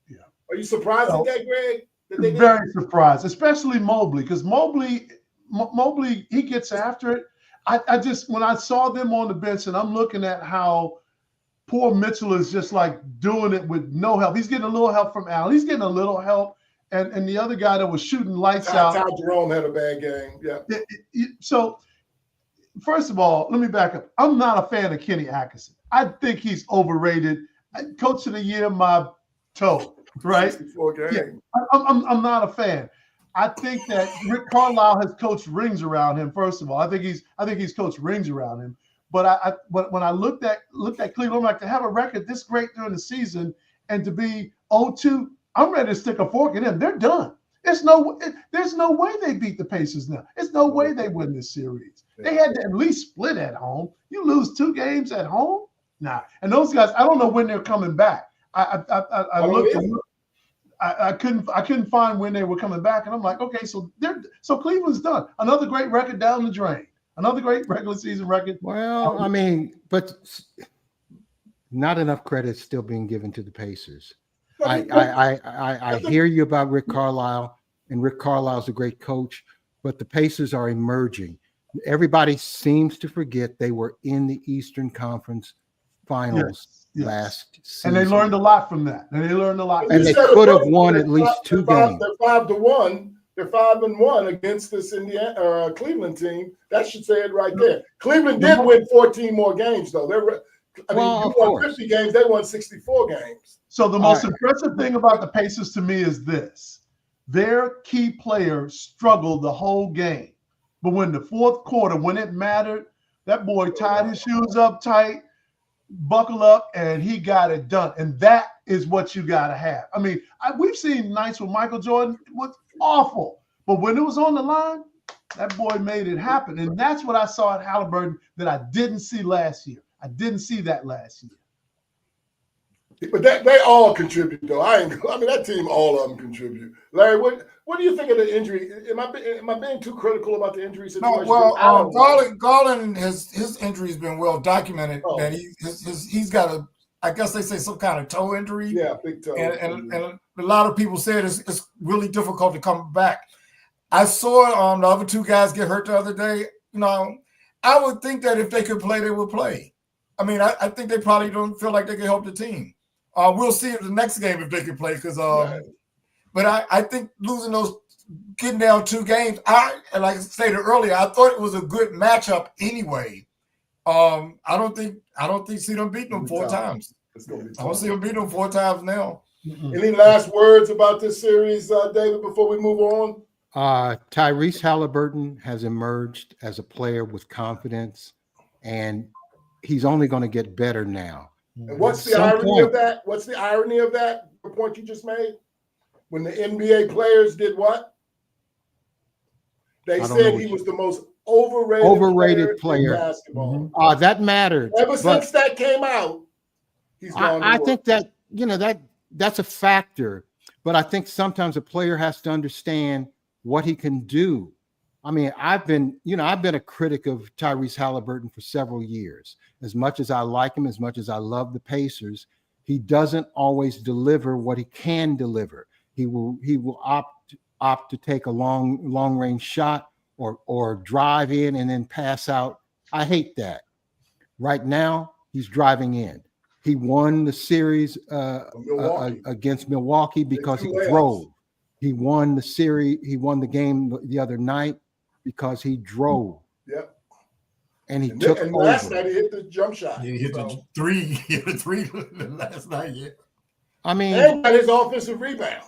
Yeah. Are you surprised at that, Greg? Very surprised, especially Mobley, because Mobley, he gets after it. I just, when I saw them on the bench, and I'm looking at how poor Mitchell is just like doing it with no help. He's getting a little help from Al. He's getting a little help. And the other guy that was shooting lights out. Ty Jerome had a bad game. Yeah. So, first of all, let me back up. I'm not a fan of Kenny Atkinson. I think he's overrated. Coach of the year, my toe, right? 64 games. Yeah, I'm not a fan. I think that Rick Carlisle has coached rings around him. First of all, I think he's coached rings around him. But when I looked at Cleveland, I'm like, to have a record this great during the season and to be 0-2. I'm ready to stick a fork in them. They're done. There's no way they beat the Pacers now. There's no way they win this series. They had to at least split at home. You lose 2 games at home? Nah. And those guys, I don't know when they're coming back. I looked. I couldn't find when they were coming back, and I'm like, okay, so Cleveland's done. Another great record down the drain. Another great regular season record. Well, I mean, but not enough credit still being given to the Pacers. I hear you about Rick Carlisle, and Rick Carlisle's a great coach, but the Pacers are emerging. Everybody seems to forget they were in the Eastern Conference Finals last season. And they learned a lot from that. And they could have won at least 2 games. They're 5-1. They're 5-1 against this Cleveland team. That should say it right there. Cleveland did win 14 more games, though. You won 50 games. They won 64 games. So the most impressive thing about the Pacers to me is this. Their key player struggled the whole game. But when the fourth quarter, when it mattered, that boy tied his shoes up tight, buckled up, and he got it done. And that is what you got to have. I mean, we've seen nights with Michael Jordan was awful, but when it was on the line, that boy made it happen. And that's what I saw at Halliburton that I didn't see last year. I didn't see that last year. But they all contribute, though. I mean, that team, all of them contribute. Larry, what do you think of the injury? Am I being too critical about the injury situation? No, well, Garland his injury has been well documented. That he's got I guess they say some kind of toe injury. Yeah, big toe. And a lot of people said it's really difficult to come back. I saw the other two guys get hurt the other day. I would think that if they could play, they would play. I mean, I think they probably don't feel like they can help the team. We'll see in the next game if they can play, because but I think getting down 2 games, and like I stated earlier, I thought it was a good matchup anyway. I don't see them beating them 4 times. I don't see them beating them 4 times now. Any last words about this series, David, before we move on? Tyrese Halliburton has emerged as a player with confidence, and he's only going to get better now. And what's the irony of that? What's the irony of that? The point you just made? When the NBA players did what? They said he was the most overrated player in basketball. That mattered. Ever since that came out, he's gone. I think that that's a factor, but I think sometimes a player has to understand what he can do. I mean, I've been a critic of Tyrese Halliburton for several years. As much as I like him, as much as I love the Pacers, he doesn't always deliver what he can deliver. He will opt to take a long range shot or drive in and then pass out. I hate that. Right now, he's driving in. He won the series against Milwaukee because he drove. He won the series. He won the game the other night because he drove. Yep. And took over. Last night he hit the jump shot. He hit the 3. He hit the 3 last night. Yeah. I mean, and got his offensive rebound.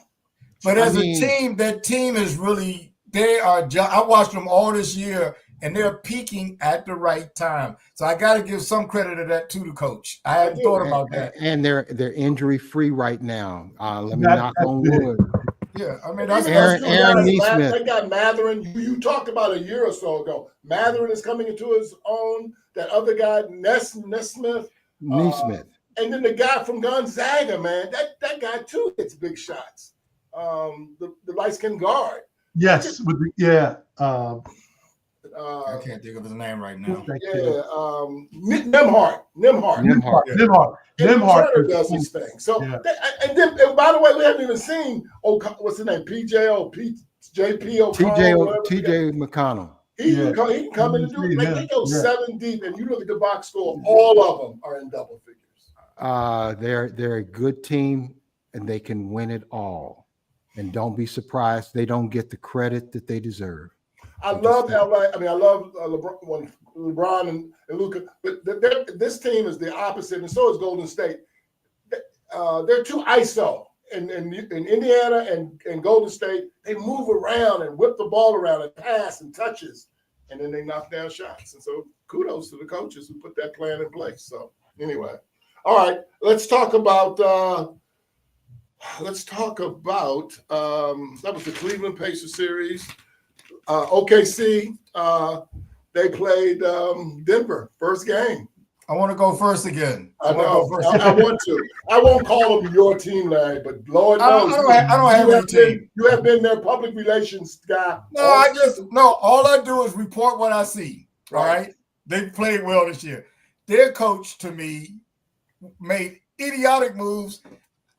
But as a team, that team is really. I watched them all this year, and they're peaking at the right time. So I got to give some credit to that to the coach. I hadn't thought about that. And they're injury free right now. Let me knock on wood. Yeah, I mean that's Aaron Nesmith. They got Mathurin. You talked about a year or so ago. Mathurin is coming into his own. That other guy, Nesmith. And then the guy from Gonzaga, man. That guy too hits big shots. The light-skinned guard. Yes, I can't think of his name right now. Nembhard. Nembhard does his thing. So, and by the way, we haven't even seen what's his name, JP O'Connell. TJ McConnell. He can come in and do it. They go 7 deep, and you look at the box score, all of them are in double figures. They're a good team, and they can win it all. And don't be surprised they don't get the credit that they deserve. I love LA. I mean, I love LeBron and Luka, but this team is the opposite, and so is Golden State. They're too ISO. In Indiana and Golden State, they move around and whip the ball around and pass and touches, and then they knock down shots. And so kudos to the coaches who put that plan in place. So anyway, all right, let's talk about that was the Cleveland Pacers series. OKC, they played Denver first game. I want to go first again. I know. I want to. I won't call them your team, Larry, but Lord knows. I don't have any team. You have been their public relations guy. All I do is report what I see. All right. They played well this year. Their coach, to me, made idiotic moves.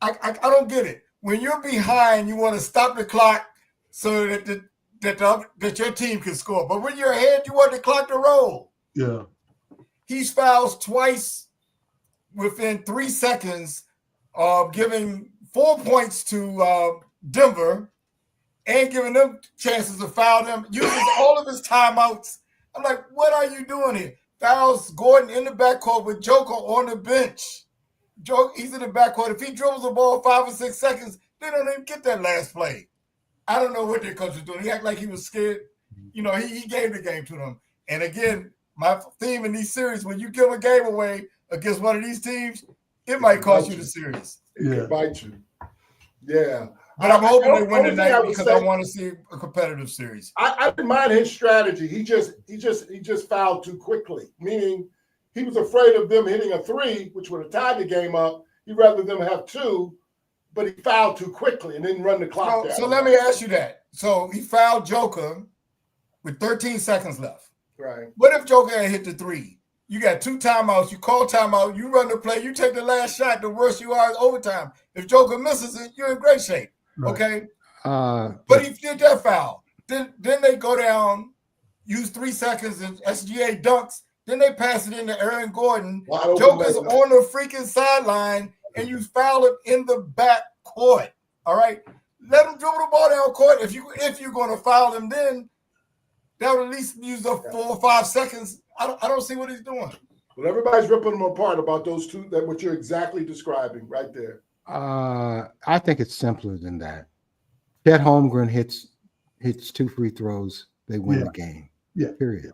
I don't get it. When you're behind, you want to stop the clock so that your team can score. But when you're ahead, you want the clock to roll. Yeah. He's fouled twice within 3 seconds of giving 4 points to Denver and giving them chances to foul them, uses all of his timeouts. I'm like, what are you doing here? Fouls Gordon in the backcourt with Joker on the bench. He's in the backcourt. If he dribbles the ball 5 or 6 seconds, they don't even get that last play. I don't know what their coach was doing. He acted like he was scared. He gave the game to them. And again, my theme in these series, when you give a game away against one of these teams, it might cost you the series. It Yeah. can bite you. Yeah. But I'm hoping they win Only thing I tonight would because say- I want to see a competitive series. I didn't mind his strategy. He just fouled too quickly, meaning he was afraid of them hitting a 3, which would have tied the game up. He'd rather them have 2, but he fouled too quickly and didn't run the clock down. So let me ask you that. So he fouled Joker with 13 seconds left. Right. What if Joker had hit the 3? You got 2 timeouts. You call timeout. You run the play. You take the last shot. The worse you are is overtime. If Joker misses it, you're in great shape. Right. Okay. But But he did that foul. Then they go down, use 3 seconds, and SGA dunks. Then they pass it into Aaron Gordon. Wide open Joker's layup. on the freaking sideline, and you foul him in the back court. All right, let him dribble the ball down court. If you're going to foul him, then that would at least use up 4 or 5 seconds. I don't see what he's doing. Well, everybody's ripping them apart about those two. That what you're exactly describing right there. I think it's simpler than that. Chet Holmgren hits 2 free throws, they win the game. Yeah. Period.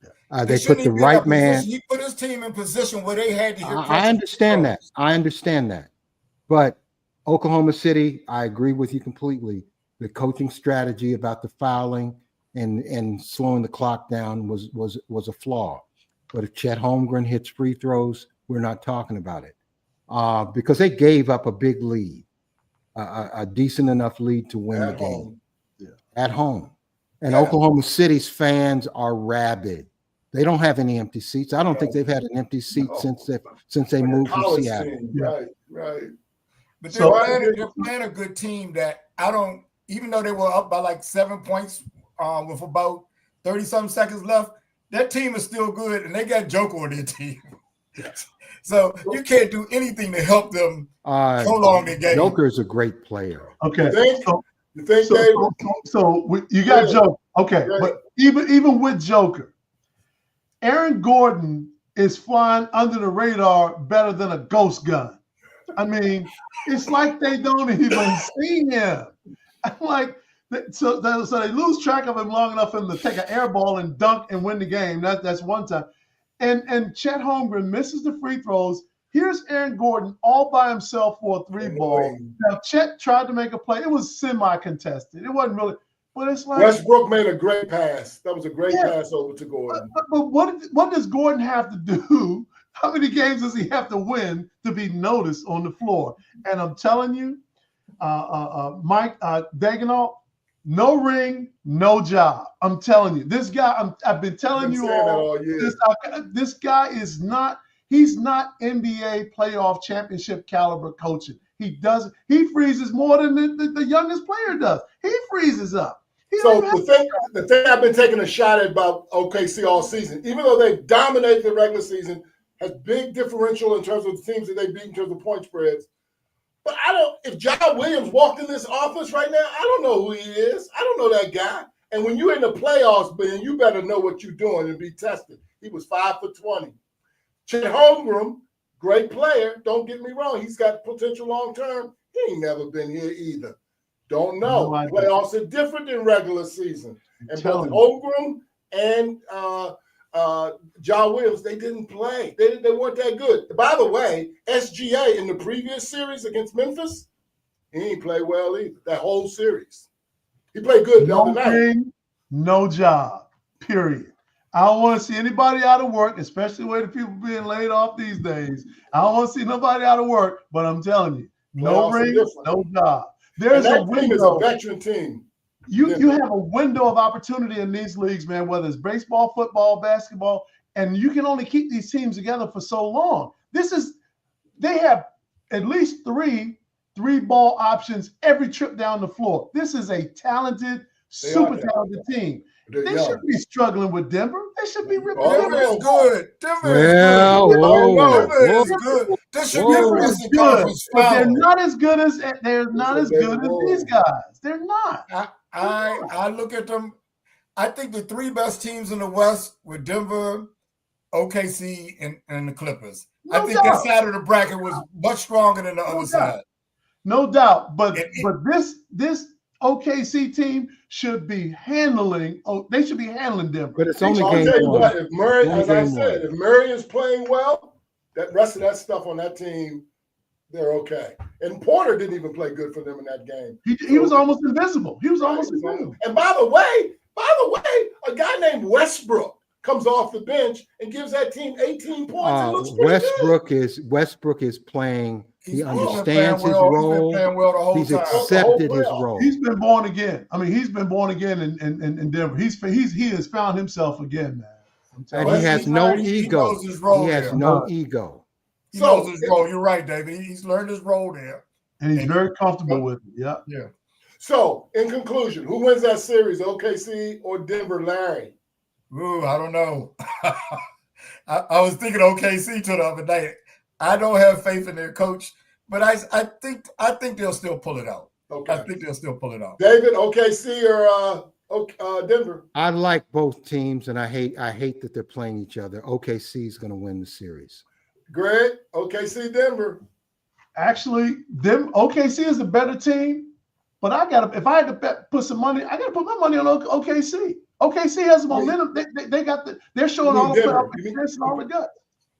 He They shouldn't put the even be in right that man. position. He put his team in position where they had to hit. I understand that. I understand that. But Oklahoma City, I agree with you completely. The coaching strategy about the fouling and slowing the clock down was a flaw. But if Chet Holmgren hits free throws, we're not talking about it. Because they gave up a big lead, a decent enough lead to win the game. Home. At home. And Yeah. Oklahoma City's fans are rabid. They don't have any empty seats. I don't think they've had an empty seat No. since they moved from College Seattle. team. Yeah. Right. But So- they're playing a good team that even though they were up by like 7 points with about 30-something seconds left, that team is still good, and they got Joker on their team. So you can't do anything to help them prolong the game. Joker is a great player. Okay. Think- So, You think so, they? you got Yeah. Joker. Okay. Right. But even with Joker, Aaron Gordon is flying under the radar better than a ghost gun. I mean, it's like they don't even see him. I'm like, so they lose track of him long enough for him to take an air ball and dunk and win the game. That's one time. And Chet Holmgren misses the free throws. Here's Aaron Gordon all by himself for a 3 ball. Now, Chet tried to make a play. It was semi-contested. It wasn't really, but it's like Westbrook made a great pass. That was a great Yeah. pass over to Gordon. But what does Gordon have to do? How many games does he have to win to be noticed on the floor? And I'm telling you, Mike Daigneault, no ring, no job. I'm telling you, this guy. I've been telling Been you saying that all. all year. This guy is not. He's not NBA playoff championship caliber coaching. He freezes more than the youngest player does. He freezes up. He So don't even the thing I've been taking a shot at about OKC all season, even though they dominated the regular season, has big differential in terms of the teams that they beat in terms of point spreads. But if John Williams walked in this office right now, I don't know who he is. I don't know that guy. And when you're in the playoffs, Ben, you better know what you're doing and be tested. He was 5 for 20. Chet Holmgren, great player. Don't get me wrong. He's got potential long term. He ain't never been here either. Don't know. No idea. Playoffs are different than regular season. And both telling Holmgren and John Williams, they didn't play. They weren't that good. By the way, SGA in the previous series against Memphis, he ain't played well either. That whole series. He played good the no other night. ring, no job. Period. I don't want to see anybody out of work, especially the way the people being laid off these days. I don't want to see nobody out of work, but I'm telling you, no Playoffs are ring, different. no job. And There's a that team is a window. veteran team. You have a window of opportunity in these leagues, man, whether it's baseball, football, basketball, and you can only keep these teams together for so long. They have at least three ball options every trip down the floor. This is a talented, super talented team. They're They young. should be struggling with Denver. They should be ripping Oh, Denver Denver. is good. Denver Well, is good. whoa, Denver is whoa. good. This should Whoa. be a Denver is Western good, Conference but they're final. not as good as these guys. They're not. I look at them. I think the 3 best teams in the West were Denver, OKC, and the Clippers. I No think that doubt. side of the bracket was much stronger than the No other doubt. side. No doubt. But It- this OKC team should be handling. Oh, they should be handling Denver. But it's only I'll game tell you one. what, if Murray, Only as I game said, one. if Murray is playing well, that rest of that stuff on that team they're okay. And Porter didn't even play good for them in that game. He was almost invisible. He was almost invisible. And by the way, a guy named Westbrook comes off the bench and gives that team 18 points. It looks pretty Westbrook is playing. He He's understands been his playing role. He's been playing well the whole He's time. accepted his role. He's been born again. I mean, he's been born again in Denver. He has found himself again, man. And he has no ego. knows his role He has there. no ego. He knows his role. You're right, David. He's learned his role there. And he's very comfortable with it. Yeah. Yeah. So, in conclusion, who wins that series, OKC or Denver, Larry? Ooh, I don't know. I was thinking OKC to the other day. I don't have faith in their coach, but I think they'll still pull it out. Okay. I think they'll still pull it out. David, OKC or Denver? I like both teams, and I hate that they're playing each other. OKC is going to win the series. Greg, OKC, Denver. Actually, OKC is a better team, but if I had to put some money, I got to put my money on OKC. OKC has momentum. They're showing all the playoff experience and all the guts.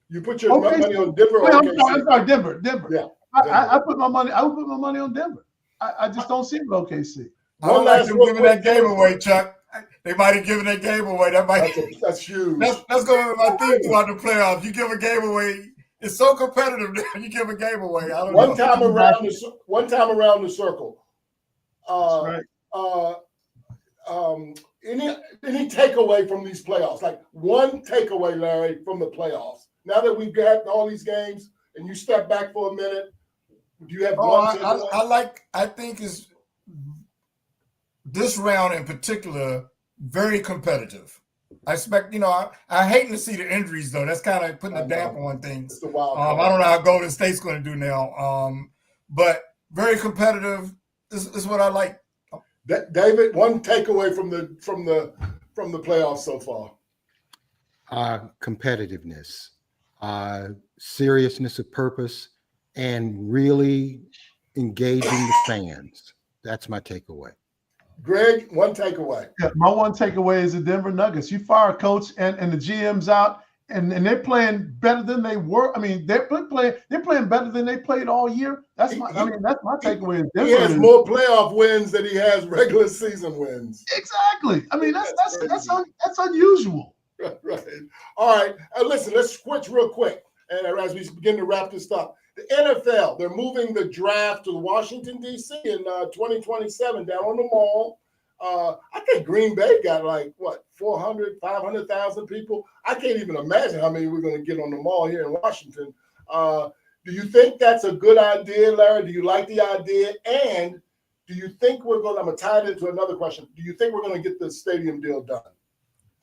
You put your money on Denver or Wait, OKC? I'm sorry, Denver. Yeah. I put my money. I would put my money on Denver. I just don't see it with OKC. I don't like them giving that game away, Chuck. They might have given that game away. That's huge. That's going to be my theme throughout the playoffs. You give a game away. It's so competitive that you give a game away. I don't know. One time around the circle. That's right. Any takeaway from these playoffs? Like one takeaway, Larry, from the playoffs. Now that we've got all these games, and you step back for a minute, do you have one takeaway? I think is this round in particular very competitive. I expect, I hate to see the injuries though. That's kind of putting a damper on things. It's a wild I don't know how Golden State's going to do now, but very competitive is what I like. David, one takeaway from the playoffs so far. Competitiveness, seriousness of purpose, and really engaging the fans. That's my takeaway. Greg, one takeaway. Yeah, my one takeaway is the Denver Nuggets. You fire a coach and the GM's out, and they're playing better than they were. I mean, they're playing better than they played all year. That's my takeaway. He has more playoff wins than he has regular season wins. Exactly. I mean, that's unusual. Right. All right. Listen, let's switch real quick. And as we begin to wrap this up, the NFL, they're moving the draft to Washington, D.C. in 2027 down on the Mall. I think Green Bay got 400, 500,000 people. I can't even imagine how many we're going to get on the Mall here in Washington. Do you think that's a good idea, Larry? Do you like the idea? And do you think I'm going to tie it into another question. Do you think we're going to get the stadium deal done?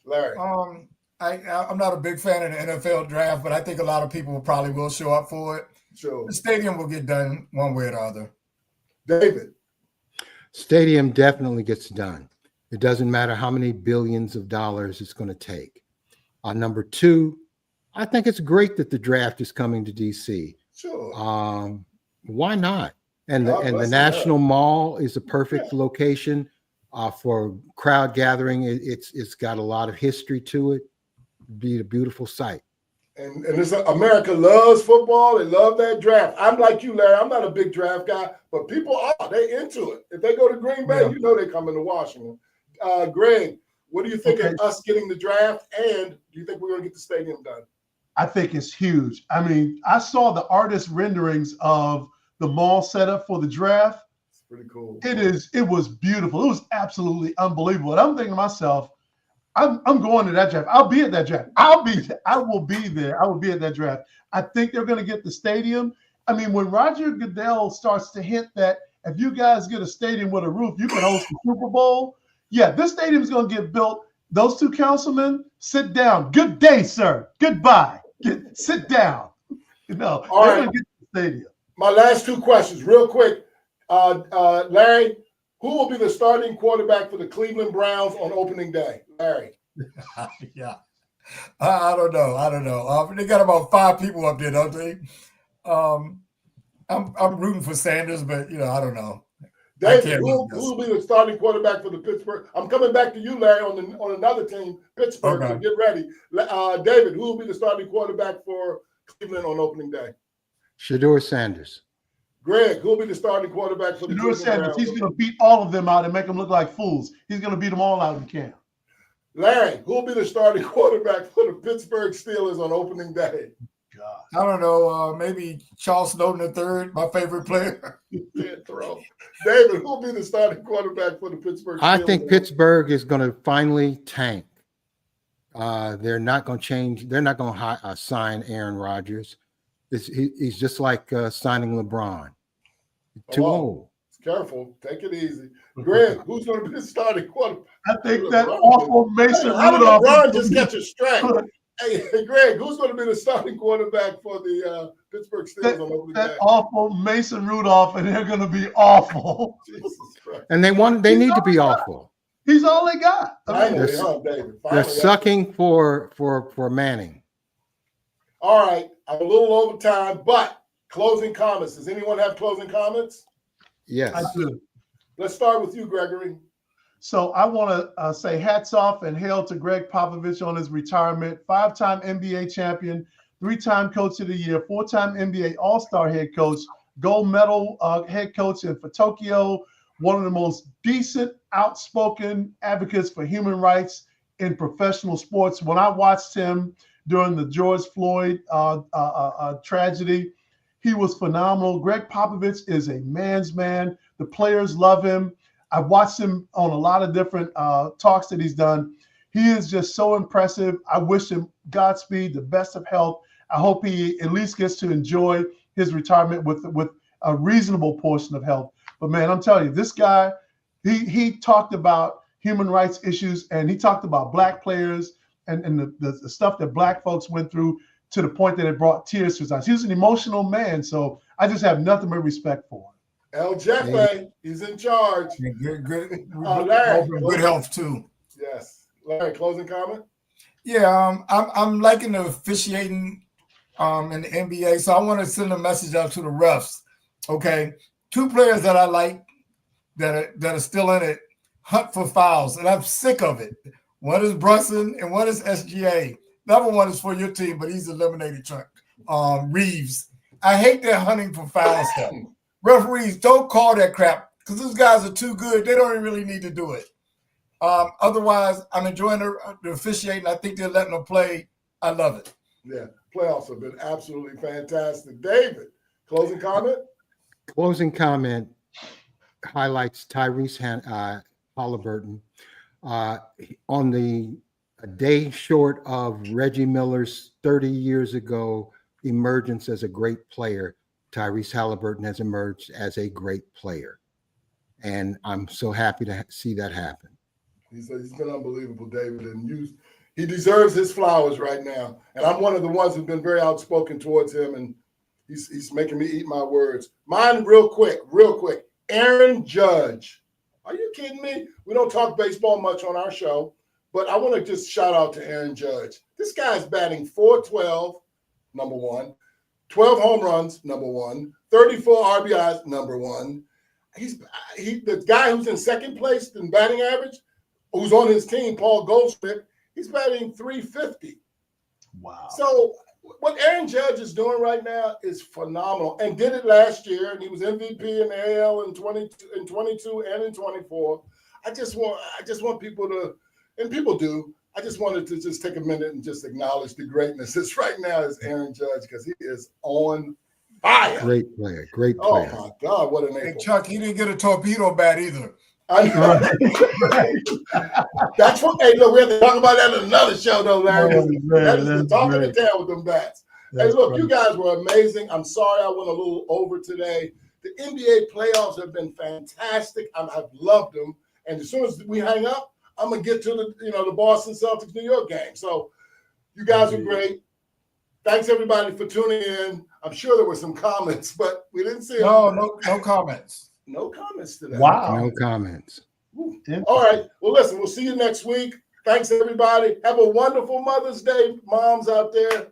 Larry? I'm not a big fan of the NFL draft, but I think a lot of people probably will show up for it. Sure. The stadium will get done one way or the other. David? Stadium definitely gets done. It doesn't matter how many billions of dollars it's going to take. Number two, I think it's great that the draft is coming to DC. Sure. Why not? And the National Mall is a perfect location for crowd gathering. It's got a lot of history to it. Be a beautiful sight. And America loves football. They love that draft. I'm like you, Larry. I'm not a big draft guy, but people are. They into it. If they go to Green Bay, they're coming to Washington. Greg, what do you think of us getting the draft? And do you think we're going to get the stadium done? I think it's huge. I mean, I saw the artist renderings of the mall setup for the draft. It's pretty cool. It was beautiful. It was absolutely unbelievable. And I'm thinking to myself, I'm going to that draft. I'll be at that draft. I will be there. I will be at that draft. I think they're going to get the stadium. I mean, when Roger Goodell starts to hint that if you guys get a stadium with a roof, you can host the Super Bowl. Yeah, this stadium is going to get built. Those two councilmen, sit down. Good day, sir. Goodbye. Sit down. All right. Going to get the stadium. My last two questions, real quick. Larry, who will be the starting quarterback for the Cleveland Browns on opening day? Larry. Yeah. I don't know. They got about 5 people up there, don't they? I'm rooting for Sanders, but I don't know. David, who will be the starting quarterback for the Pittsburgh? I'm coming back to you, Larry, on another team, Pittsburgh. Okay. So get ready. David, who will be the starting quarterback for Cleveland on opening day? Shedeur Sanders. Greg, who'll be the starting quarterback for the Shedeur Cleveland Sanders, he's Browns? going to beat all of them out and make them look like fools. He's going to beat them all out in camp. Larry, who'll be the starting quarterback for the Pittsburgh Steelers on opening day? God. I don't know. Maybe Charles Snowden III, my favorite player. Can't throw. David, who'll be the starting quarterback for the Pittsburgh Steelers? I think Pittsburgh is going to finally tank. They're not going to change. They're not going to sign Aaron Rodgers. He's just like signing LeBron. Too old. Careful. Take it easy. Greg, who's going to be the starting quarterback? I think that awful Mason How did Rudolph. LeBron just catch a strike? Hey, Greg, who's going to be the starting quarterback for the Pittsburgh Steelers on opening That day? awful Mason Rudolph, and they're going to be awful. Jesus Christ. And they need to be awful. He's all they got. Finally, They're- huh, David? They're Finally. sucking for Manning. All right. I'm a little over time, but closing comments. Does anyone have closing comments? Yes. I do. Let's start with you, Gregory. So I want to say hats off and hail to Greg Popovich on his retirement. 5-time NBA champion, 3-time coach of the year, 4-time NBA All-Star head coach, gold medal head coach for Tokyo, one of the most decent, outspoken advocates for human rights in professional sports. When I watched him during the George Floyd tragedy, he was phenomenal. Greg Popovich is a man's man. The players love him. I've watched him on a lot of different talks that he's done. He is just so impressive. I wish him Godspeed, the best of health. I hope he at least gets to enjoy his retirement with a reasonable portion of health. But man, I'm telling you, this guy, he talked about human rights issues, and he talked about black players and the stuff that black folks went through to the point that it brought tears to his eyes. He was an emotional man, so I just have nothing but respect for him. El Jefe, he's in charge. Good Larry. good health too. Yes. Larry, closing comment? Yeah, I'm liking the officiating in the NBA, so I want to send a message out to the refs. Okay, 2 players that I like that are still in it hunt for fouls, and I'm sick of it. One is Brunson and one is SGA. The other one is for your team, but he's eliminated. Reeves. I hate that hunting for foul stuff. Referees, don't call that crap because those guys are too good. They don't really need to do it. Otherwise, I'm enjoying the officiating. I think they're letting them play. I love it. Yeah, playoffs have been absolutely fantastic. David, closing comment? Closing comment highlights Tyrese Halliburton on a day short of Reggie Miller's 30 years ago emergence as a great player. Tyrese Halliburton has emerged as a great player, and I'm so happy to see that happen. He's been unbelievable, David, and he deserves his flowers right now. And I'm one of the ones who've been very outspoken towards him, and he's making me eat my words. Mine, real quick. Aaron Judge. Are you kidding me? We don't talk baseball much on our show, but I want to just shout out to Aaron Judge. This guy's batting .412, number one. 12 home runs, number one. 34 RBIs, number one. He's the guy who's in second place in batting average, who's on his team, Paul Goldschmidt, he's batting .350. Wow. So what Aaron Judge is doing right now is phenomenal, and did it last year, and he was MVP in the AL in 22 and in 24. I just want people to, and people do. I just wanted to just take a minute and just acknowledge the greatness that's right now is Aaron Judge, because he is on fire. Great player. Oh my God, what an Hey, April. Chuck, he didn't get a torpedo bat either. I know. That's what. Hey, look, we have to talk about that in another show, though, Larry. Oh, man, That is the that's talk of the great. town with them bats. That's Hey, look, funny. you guys were amazing. I'm sorry I went a little over today. The NBA playoffs have been fantastic. I've loved them. And as soon as we hang up, I'm gonna get to the Boston Celtics New York game. So you guys were great. Thanks everybody for tuning in. I'm sure there were some comments, but we didn't see them. No comments. No comments today. Wow. No comments. All right. Well, listen, we'll see you next week. Thanks, everybody. Have a wonderful Mother's Day, moms out there.